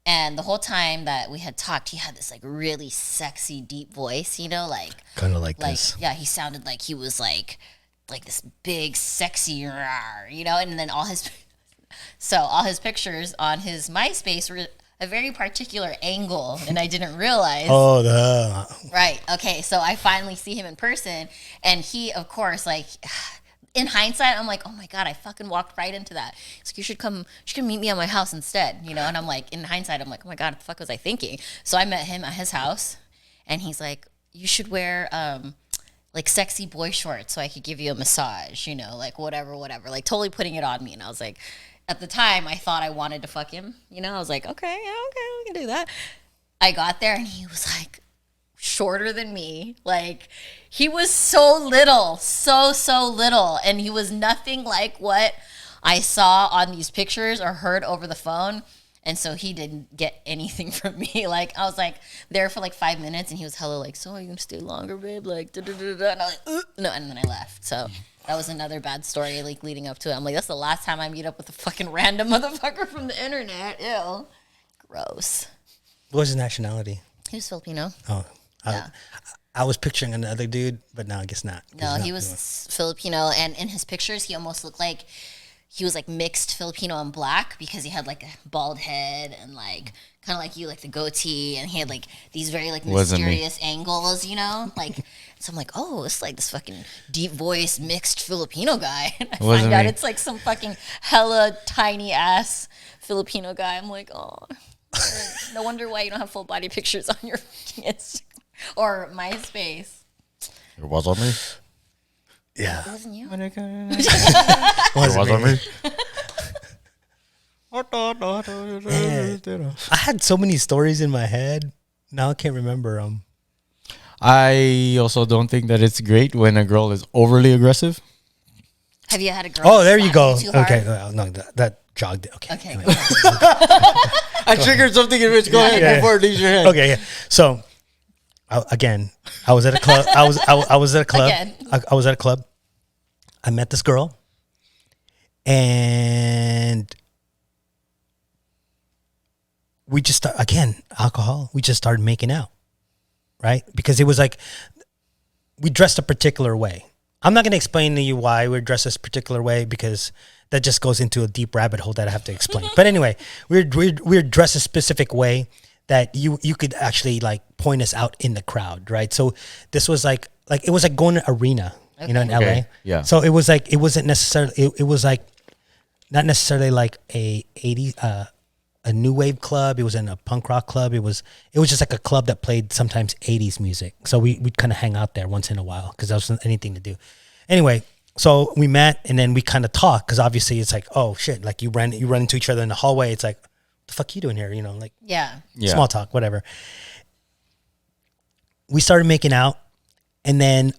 And the whole time that we had talked, he had this like really sexy deep voice, you know, like Kind of like this. yeah, he sounded like he was like this big sexy, rawr, you know. And then all his pictures on his MySpace were a very particular angle, and I didn't realize. Oh, Right. Okay. So I finally see him in person, and he, of course, like in hindsight, I'm like, oh my god, I fucking walked right into that. He's like, you should come meet me at my house instead, you know. And I'm like, in hindsight, I'm like, oh my god, what the fuck was I thinking? So I met him at his house, and he's like, you should wear like sexy boy shorts so I could give you a massage, you know, like whatever, like totally putting it on me. And I was like, at the time, I thought I wanted to fuck him, you know. I was like, okay, yeah, okay, we can do that. I got there, and he was like shorter than me. Like, he was so little, so little, and he was nothing like what I saw on these pictures or heard over the phone. And so he didn't get anything from me. Like, I was like there for like 5 minutes, and he was hella like, so are you gonna stay longer, babe? Like, da da da da. And I was like, no, and then I left. So that was another bad story, like leading up to it. I'm like, that's the last time I meet up with a fucking random motherfucker from the internet. Ew, gross. what was his nationality? He was Filipino. Oh, Yeah. I was picturing another dude, but no, I guess not. No, he was Filipino, and in his pictures, he almost looked like he was like mixed Filipino and black, because he had like a bald head and like kind of like you, like the goatee, and he had like these very like Wasn't me. mysterious angles, you know, like. So I'm like, oh, it's like this fucking deep voice mixed Filipino guy, and I Wasn't find out me. it's like some fucking hella tiny ass Filipino guy. I'm like, oh, no wonder why you don't have full body pictures on your Instagram or MySpace. It was on me. Yeah. It wasn't you. It was on me. I had so many stories in my head. Now I can't remember them. I also don't think that it's great when a girl is overly aggressive. Have you had a girl? Oh, there you slap go. too hard? Okay, no, that jogged it. Okay. Okay. anyway. Go ahead. I triggered something in which go ahead Yeah. before it leaves your head. Okay, yeah. So, I was at a club. I was at a club. Again. I was at a club. I met this girl, and we just alcohol. We just started making out, right? Because it was like we dressed a particular way. I'm not going to explain to you why we're dressed this particular way, because that just goes into a deep rabbit hole that I have to explain. But anyway, we're dressed a specific way that you could actually like point us out in the crowd, right? So this was like it was like going to arena, you know, in LA. Okay, yeah. So it was like it wasn't necessarily it was like not necessarily like a new wave club. It wasn't a punk rock club. It was just like a club that played sometimes 80s music. So we'd kind of hang out there once in a while because there wasn't anything to do. Anyway, so we met, and then we kind of talked, because obviously it's like, oh shit, like you run into each other in the hallway. It's like, what the fuck you doing here? You know, like Yeah. Yeah. small talk, whatever. We started making out, and then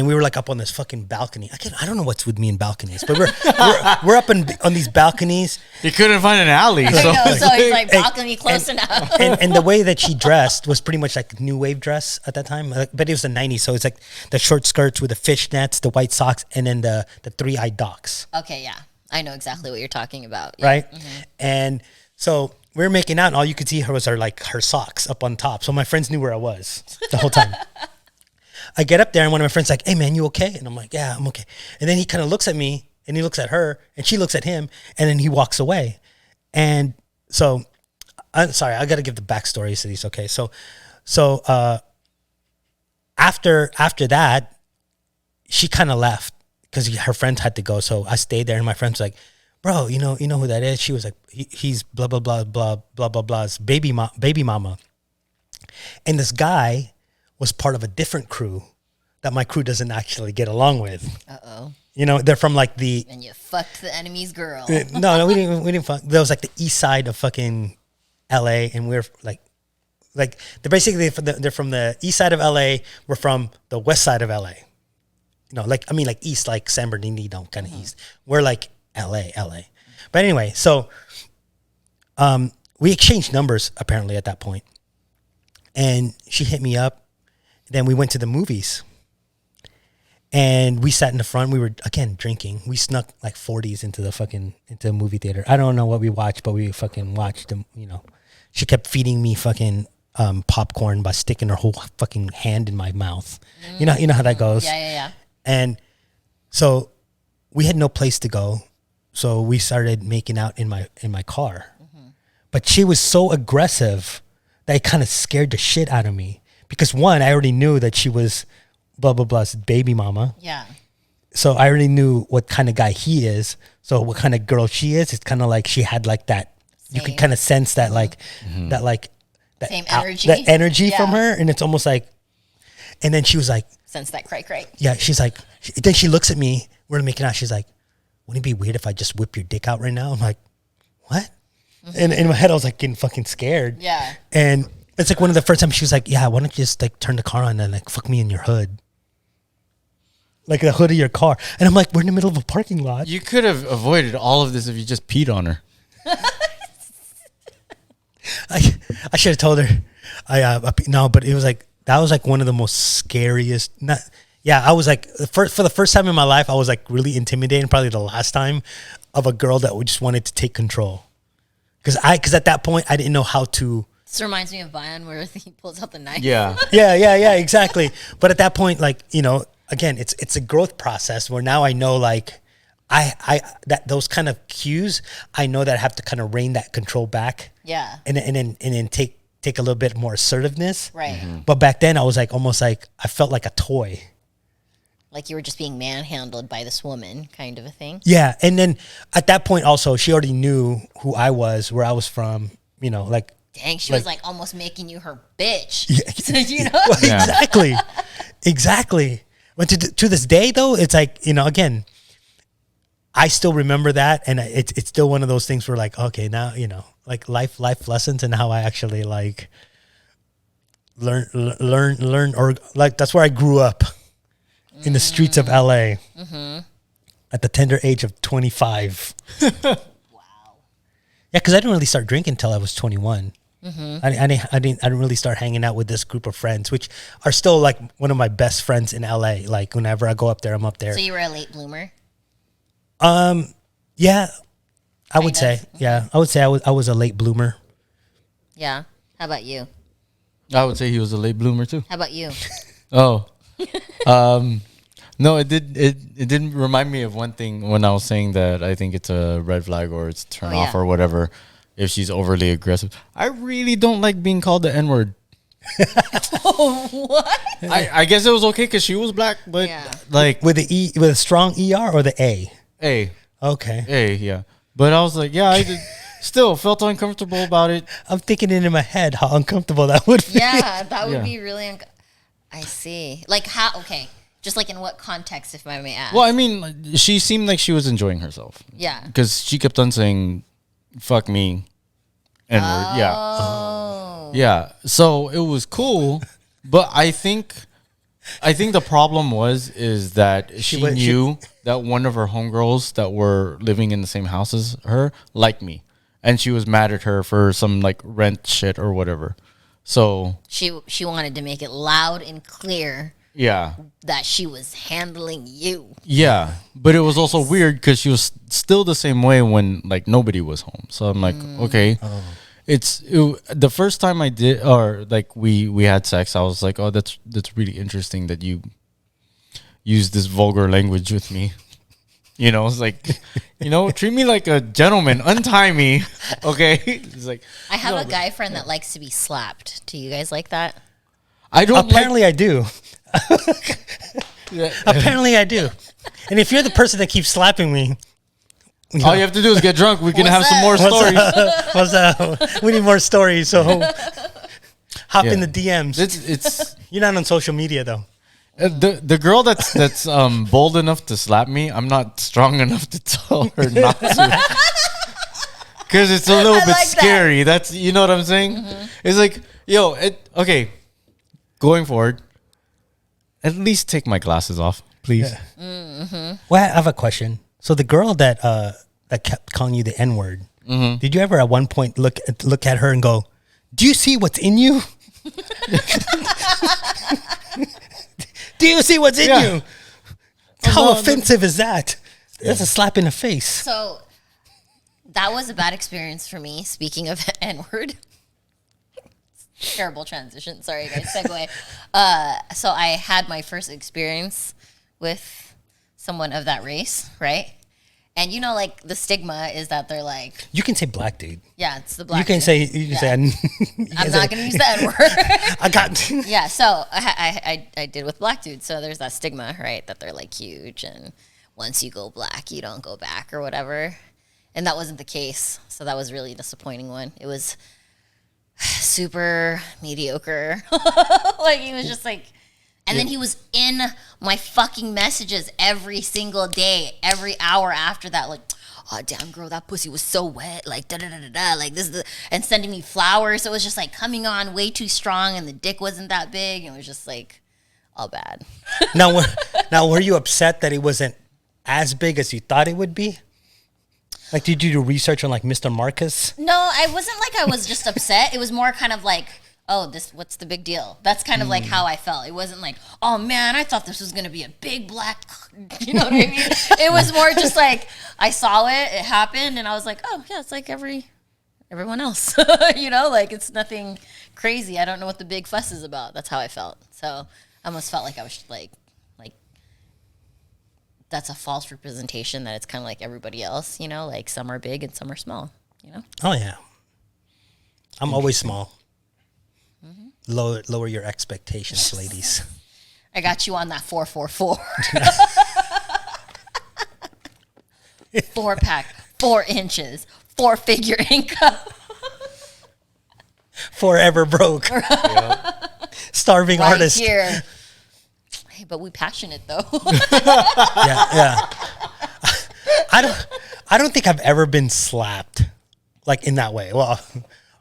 we were like up on this fucking balcony. I don't know what's with me in balconies, but we're up on these balconies. You couldn't find an alley. I So know, so he's like balcony close enough. and the way that she dressed was pretty much like new wave dress at that time. But it was the 90s, so it's like the short skirts with the fishnets, the white socks, and then the 3-eyed docs, Okay, yeah. I know exactly what you're talking about. Yeah. right? And so we were making out, and all you could see was her socks up on top. So my friends knew where I was the whole time. I get up there, and one of my friends like, "Hey man, you okay?" And I'm like, "Yeah, I'm okay." And then he kind of looks at me, and he looks at her, and she looks at him, and then he walks away. And so, I'm sorry, I got to give the backstory so he's okay. So after that, she kind of left because her friends had to go. So I stayed there, and my friend's like, "Bro, you know who that is?" She was like, "He's blah blah blah blah blah blah blah's baby mama," and this guy was part of a different crew that my crew doesn't actually get along with. Uh-oh. You know, they're from like the And you fucked the enemy's girl. no, we didn't fuck. There was like the east side of fucking LA, and we're like they're basically they're from the east side of LA. We're from the west side of LA. You know, like east, like San Bernardino kind of east. We're like LA. But anyway, so we exchanged numbers apparently at that point. And she hit me up. Then we went to the movies. And we sat in the front. We were, again, drinking. We snuck like 40s into the movie theater. I don't know what we watched, but we fucking watched them, you know. She kept feeding me fucking popcorn by sticking her whole fucking hand in my mouth. You know how that goes. Yeah. And so we had no place to go. So we started making out in my car. But she was so aggressive that it kind of scared the shit out of me. Because one, I already knew that she was blah, blah, blah's baby mama. Yeah. So I already knew what kind of guy he is. So what kind of girl she is. It's kind of like she had like that. You could kind of sense that like, that same energy. That energy from her. And it's almost like, and then she was like. Sense that cray. Yeah, she's like, then she looks at me. We're making out. She's like, wouldn't it be weird if I just whip your dick out right now? I'm like, what? And in my head, I was like getting fucking scared. Yeah. And it's like one of the first times she was like, yeah, why don't you just like turn the car on and like fuck me in your hood? Like the hood of your car. And I'm like, we're in the middle of a parking lot. You could have avoided all of this if you just peed on her. I should have told her. No, but it was like, that was like one of the most scariest. I was like, for the first time in my life, I was like really intimidated. Probably the last time of a girl that just wanted to take control. Because at that point, I didn't know how to. This reminds me of Vion where he pulls out the knife. Yeah. Yeah, exactly. But at that point, like, you know, again, it's a growth process where now I know like that those kind of cues, I know that I have to kind of rein that control back. Yeah. And then take a little bit more assertiveness. Right. But back then I was like almost like I felt like a toy. Like you were just being manhandled by this woman, kind of a thing. Yeah. And then at that point also, she already knew who I was, where I was from, you know, like. Dang, she was like almost making you her bitch. Yeah. You know? Yeah. Exactly. But to this day though, it's like, you know, again, I still remember that. And it's still one of those things where like, okay, now, you know, like life lessons and how I actually like learn, or like, that's where I grew up. In the streets of LA at the tender age of 25. Wow. Yeah, because I didn't really start drinking until I was 21. I didn't really start hanging out with this group of friends, which are still like one of my best friends in LA. Like whenever I go up there, I'm up there. So you were a late bloomer? Yeah, I would say. Yeah, I would say I was a late bloomer. Yeah. How about you? I would say he was a late bloomer too. How about you? Oh. No, it didn't remind me of one thing when I was saying that I think it's a red flag or it's a turn off or whatever if she's overly aggressive. I really don't like being called the N-word. What? I guess it was okay because she was black, but like with a strong ER or the A? A. Okay. A, yeah. But I was like, yeah, I still felt uncomfortable about it. I'm thinking it in my head how uncomfortable that would be. Yeah, that would be really I see. Like how, okay. Just like in what context, if I may ask? Well, I mean, she seemed like she was enjoying herself. Yeah. Because she kept on saying, fuck me. N-word. Yeah. Oh. Yeah. So it was cool. But I think the problem is that she knew that one of her homegirls that were living in the same house as her liked me. And she was mad at her for some like rent shit or whatever. So she wanted to make it loud and clear. Yeah. That she was handling you. Yeah. But it was also weird because she was still the same way when like nobody was home. So I'm like, okay. Oh. The first time I did, or like we had sex, I was like, oh, that's really interesting that you use this vulgar language with me. You know, it's like, you know, treat me like a gentleman, untie me. Okay. It's like, I have a guy friend that likes to be slapped. Do you guys like that? I don't. Apparently I do. Apparently I do. And if you're the person that keeps slapping me, all you have to do is get drunk. We can have some more stories. What's up? We need more stories. So hop in the DMs. It's you're not on social media though. The girl that's bold enough to slap me, I'm not strong enough to tell her not to. Because it's a little bit scary. That's, you know what I'm saying? Mm-hmm. It's like, yo, okay. Going forward, at least take my glasses off, please. Yeah. Mm-hmm. Well, I have a question. So the girl that that kept calling you the N-word. Did you ever at one point look at her and go, "Do you see what's in you? Do you see what's in you? How offensive is that? That's a slap in the face." So that was a bad experience for me. Speaking of N-word. Terrible transition. Sorry, guys. Segue. So I had my first experience with someone of that race, right? And you know, like the stigma is that they're like, You can say black dude. yeah, it's the black. You can dude. say you can say I'm not gonna use the N-word. I got Yeah, so I did with black dudes. So there's that stigma, right, that they're like huge, and once you go black, you don't go back or whatever. And that wasn't the case. So that was really a disappointing one. It was super mediocre. Like he was just like, and then he was in my fucking messages every single day, every hour after that, like, "Oh damn girl, that pussy was so wet," like da da da da da, like this is the, and sending me flowers. So it was just like coming on way too strong, and the dick wasn't that big, and it was just like all bad. Now, were you upset that it wasn't as big as you thought it would be? Like, did you do research on like Mr. Marcus? No, I wasn't like I was just upset. It was more kind of like, oh, what's the big deal? That's kind of like how I felt. It wasn't like, oh man, I thought this was gonna be a big black, you know what I mean? It was more just like I saw it happened, and I was like, oh yeah, it's like everyone else, you know, like it's nothing crazy. I don't know what the big fuss is about. That's how I felt. So I almost felt like I was like that's a false representation that it's kind of like everybody else, you know, like some are big and some are small, you know? Oh yeah, I'm always small. Lower your expectations, ladies. I got you on that 444. 4-pack, 4 inches, 4-figure income. Forever broke. Starving Right artist. here. Hey, but we passionate though. Yeah. I don't think I've ever been slapped like in that way. Well,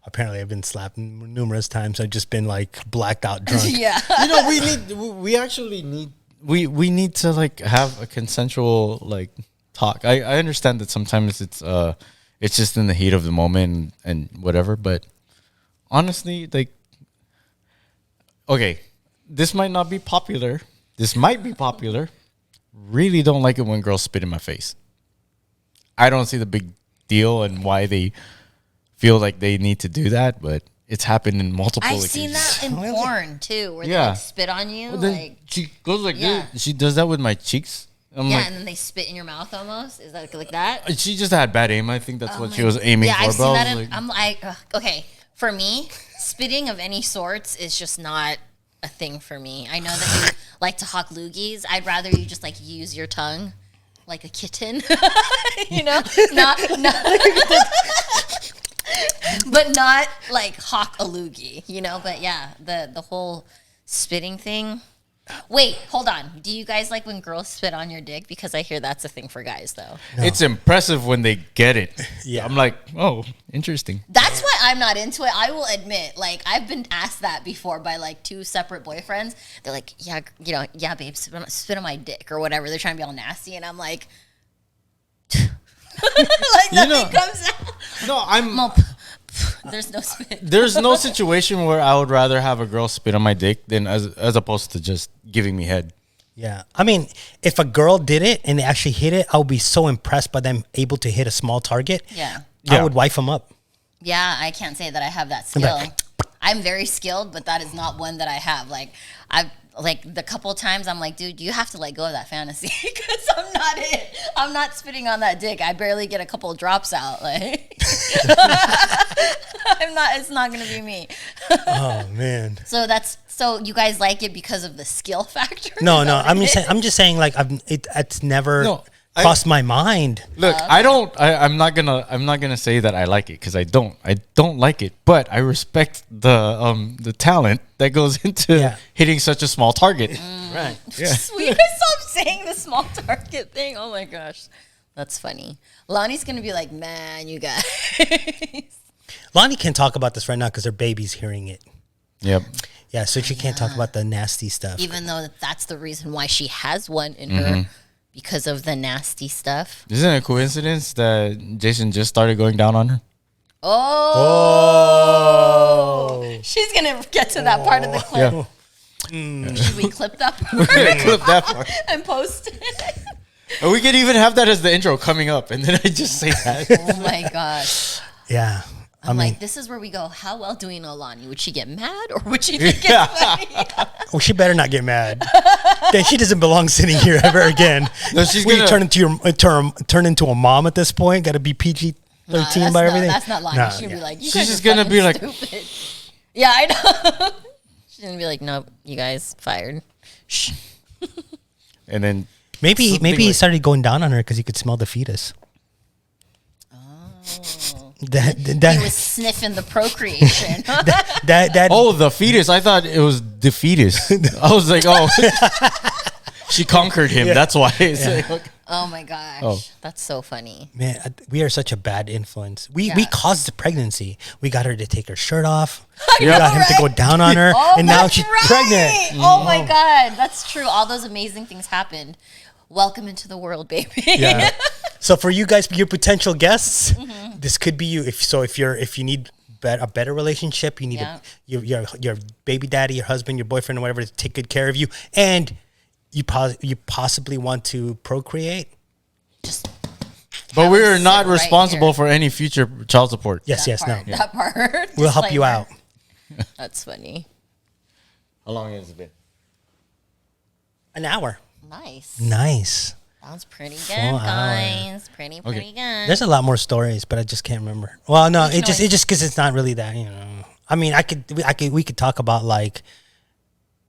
apparently I've been slapped numerous times. I've just been like blacked out drunk. Yeah. You know, we actually need we need to like have a consensual like talk. I understand that sometimes it's just in the heat of the moment and whatever, but honestly, like, okay, this might not be popular. This might be popular. Really don't like it when girls spit in my face. I don't see the big deal and why they feel like they need to do that, but it's happened in multiple I've occasions. seen that in porn too, where they Yeah. like spit on you. Well, then Like, she goes like Yeah. this. She does that with my cheeks. I'm yeah, like, and then they spit in your mouth almost. Is that like that? she just had bad aim. I think that's what she was aiming Yeah, for. I've but seen I that. was like, I'm like, okay, for me, spitting of any sorts is just not a thing for me. I know that you like to hawk loogies. I'd rather you just like use your tongue like a kitten, you know, not but not like hawk a loogie, you know. But yeah, the whole spitting thing. Wait, hold on. Do you guys like when girls spit on your dick? Because I hear that's a thing for guys, though. it's impressive when they get it. Yeah. I'm like, oh, interesting. That's why I'm not into it. I will admit, like, I've been asked that before by like 2 separate boyfriends. They're like, yeah, you know, yeah, babe, spit on my dick or whatever. They're trying to be all nasty, and I'm like, like nothing comes out. No, I'm. There's no spit. There's no situation where I would rather have a girl spit on my dick than as opposed to just giving me head. Yeah. I mean, if a girl did it and they actually hit it, I would be so impressed by them able to hit a small target. Yeah. I would wife them up. Yeah, I can't say that I have that skill. I'm very skilled, but that is not one that I have. Like, I've like the couple times I'm like, dude, you have to let go of that fantasy because I'm not it. I'm not spitting on that dick. I barely get a couple drops out. Like, I'm not. It's not gonna be me. Oh man. So you guys like it because of the skill factor? No. I'm just saying like it's never crossed my mind. Look, I'm not gonna say that I like it because I don't like it, but I respect the talent that goes into hitting such a small target. Right. Yeah. We gotta stop saying the small target thing. Oh my gosh, that's funny. Lonnie's gonna be like, man, you guys. Lonnie can't talk about this right now because her baby's hearing it. Yep. Yeah, so she can't talk about the nasty stuff. Even though that's the reason why she has one in her because of the nasty stuff. Isn't it a coincidence that Jason just started going down on her? Oh. She's going to get to that part of the clip. Yeah. Should we clip that part? Clip that part. And post it? Or we could even have that as the intro coming up, and then I just say that. Oh my gosh. Yeah. I'm like, this is where we go. How well do we know Lonnie? Would she get mad or would she think it's funny? Well, she better not get mad. Then she doesn't belong sitting here ever again. No, she's Will you gonna turn into a mom at this point? Got to be PG-13 by everything. That's not Lonnie. Nah, She'll be like, you She's guys just are gonna be fucking like- stupid. Yeah, I know. She's gonna be like, nope, you guys fired. Shh. And then maybe Something he like- started going down on her because he could smell the fetus. Oh. That He was sniffing the procreation. that oh, the fetus. I thought it was the fetus. I was like, oh, she conquered him. Yeah. That's why. It's like, okay. Oh my gosh. Oh. That's so funny. man, we are such a bad influence. We Yeah. caused the pregnancy. We got her to take her shirt off. We know, got him to go down on her, Oh, and now that's she's right. pregnant. Oh my God. That's true. All those amazing things happened. Welcome into the world, baby. Yeah. So for you guys, your potential guests, this could be you. If you need a better relationship, you need Yeah. your baby daddy, your husband, your boyfriend, or whatever to take good care of you, and you possibly want to procreate. Just But have we him are sit not right responsible here. for any future child support. Yes, That yes, part, no. That part. We'll help you Disclaimer. out. That's funny. How long has it been? An hour. Nice. Nice. Sounds pretty good, 4 hours. guys. Pretty good. There's a lot more stories, but I just can't remember. Well, no, We can it just because it's not really that, I mean, we could talk about like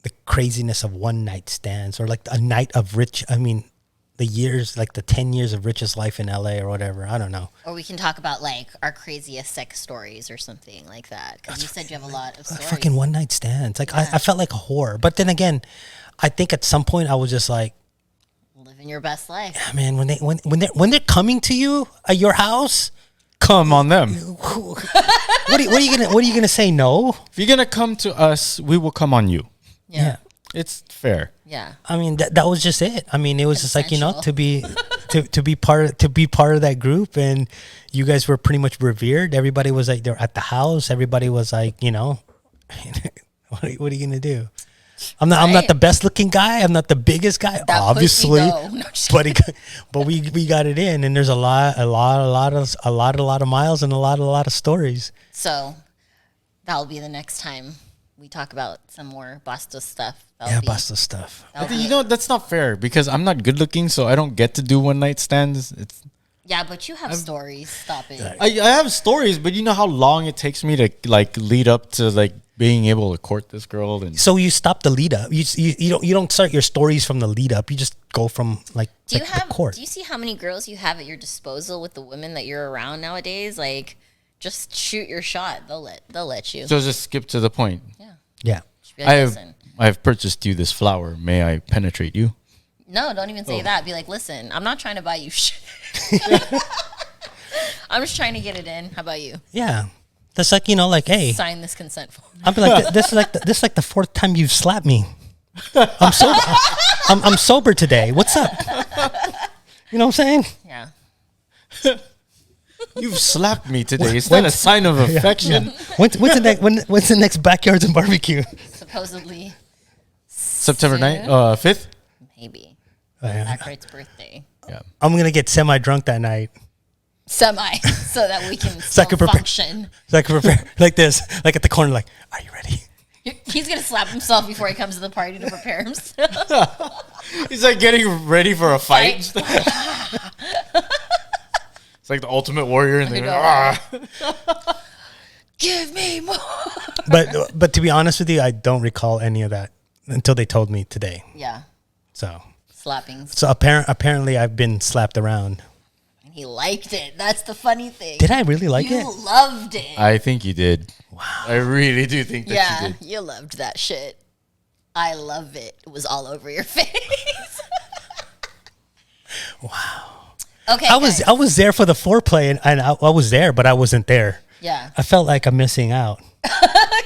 the craziness of one night stands or like a night of rich. I mean, the years, like the 10 years of richest life in LA or whatever. I don't know. Or we can talk about like our craziest sex stories or something like that. Because you said you have a lot of stories. Fucking one night stands. Like I felt like a whore, but then again, I think at some point I was just like, Living your best life. "Ah, man, when they're coming to you at your house, Come on them. what are you gonna say? No? If you're gonna come to us, we will come on you. Yeah. It's fair. Yeah. I mean that was just it. I mean it was just like Essential. to be part of that group, and you guys were pretty much revered. Everybody was like they're at the house. Everybody was like what are you gonna do? I'm not Right. the best looking guy. I'm not the biggest guy, That obviously. pussy, though. No, just kidding. but we got it in, and there's a lot of miles and a lot of stories. So that'll be the next time we talk about some more Bastos stuff. Yeah, Basta stuff. that'll be You know, that's not fair because I'm not good looking, so I don't get to do one night stands. Yeah, but you have stories. Stop it. I have stories, but you know how long it takes me to like lead up to like being able to court this girl and So you stop the lead up. You don't start your stories from the lead up. You just go from like Do you the have? court. Do you see how many girls you have at your disposal with the women that you're around nowadays? Like, just shoot your shot. They'll let you. so just skip to the point. Yeah. Just be like, listen. I have purchased you this flower. May I penetrate you? No, don't even say that. Be like, listen, I'm not trying to buy you shit. I'm just trying to get it in. How about you? Yeah. That's like, like, hey, Sign this consent form. I'll be like, this is like the fourth time you've slapped me. I'm sober. I'm sober today. What's up? You know what I'm saying? Yeah. You've slapped me today. Is that a sign of affection? When's the next backyards and barbecue? Supposedly, September Soon? 5th? maybe. Yeah. Ackroyd's birthday. Yeah. I'm gonna get semi drunk that night. Semi, so that we can I still can prepare- function. So I can prepare like this, like at the corner, like, are you ready? He's gonna slap himself before he comes to the party to prepare himself. He's like getting ready for a fight. Fight. It's like the ultimate warrior. And You they're go, like, Give me more. But to be honest with you, I don't recall any of that until they told me today. Yeah, So slappings. apparently I've been slapped around. And he liked it. That's the funny thing. Did I really like you it? loved it. I think you did. Wow. I really do think that Yeah, you did. you loved that shit. I love it. It was all over your face. Wow. Okay. I was guys. there for the foreplay, and I was there, but I wasn't there. Yeah. I felt like I'm missing out.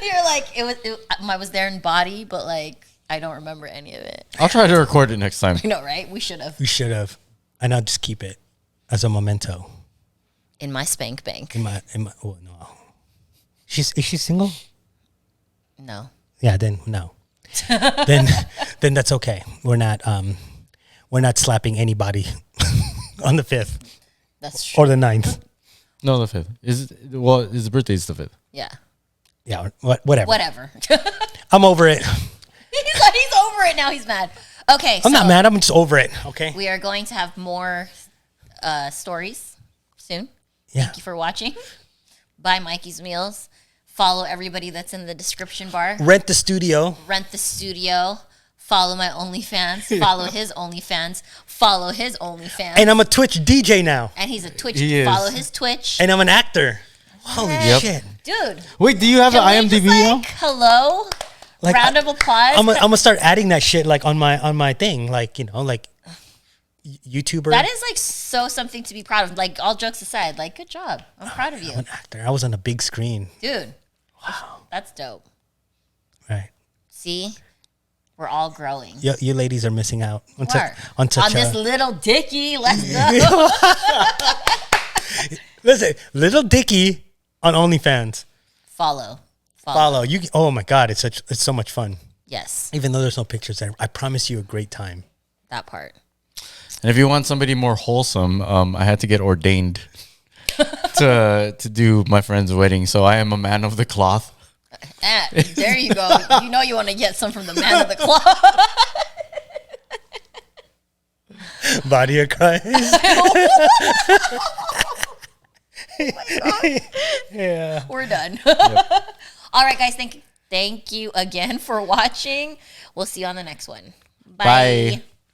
You're like I was there in body, but like I don't remember any of it. I'll try to record it next time. You know, right? We should have. We should have. And I'll just keep it as a memento. In my spank bank. In my oh no. Is she single? No. Yeah, then no. then that's okay. We're not slapping anybody on the 5th That's true. or the 9th. No, the 5th. His birthday is the 5th. Yeah. Yeah, whatever. Whatever. I'm over it. He's over it now. He's mad. Okay. I'm not mad. I'm just over it. Okay. We are going to have more stories soon. Yeah. Thank you for watching. Buy Mikey's Meals. Follow everybody that's in the description bar. Rent the studio. Rent the studio. Follow my OnlyFans. Follow his OnlyFans. Follow his OnlyFans. And I'm a Twitch DJ now. And he's a Twitch. He is. Follow his Twitch. And I'm an actor. Holy Yep. shit. Dude. Wait, do you have Can an we IMDb just, now? hello? Like, Round of applause. I'm gonna start adding that shit like on my thing, like, you know, like YouTuber. That is like so something to be proud of. Like, all jokes aside, like, good job. I'm proud of you. I'm an actor. I was on a big screen. Dude. Wow. That's dope. Right. See? We're all growing. You ladies are missing out on On such this a little dickie. Let's go. listen, little Dicky on OnlyFans. Follow. Follow you. Oh my God, it's so much fun. Yes. Even though there's no pictures there, I promise you a great time. That part. And if you want somebody more wholesome, I had to get ordained to do my friend's wedding. So I am a man of the cloth. There you go. You know you want to get some from the man of the cloth. Body of Christ. Yeah. We're done. All right, guys. Thank you again for watching. We'll see you on the next one. Bye.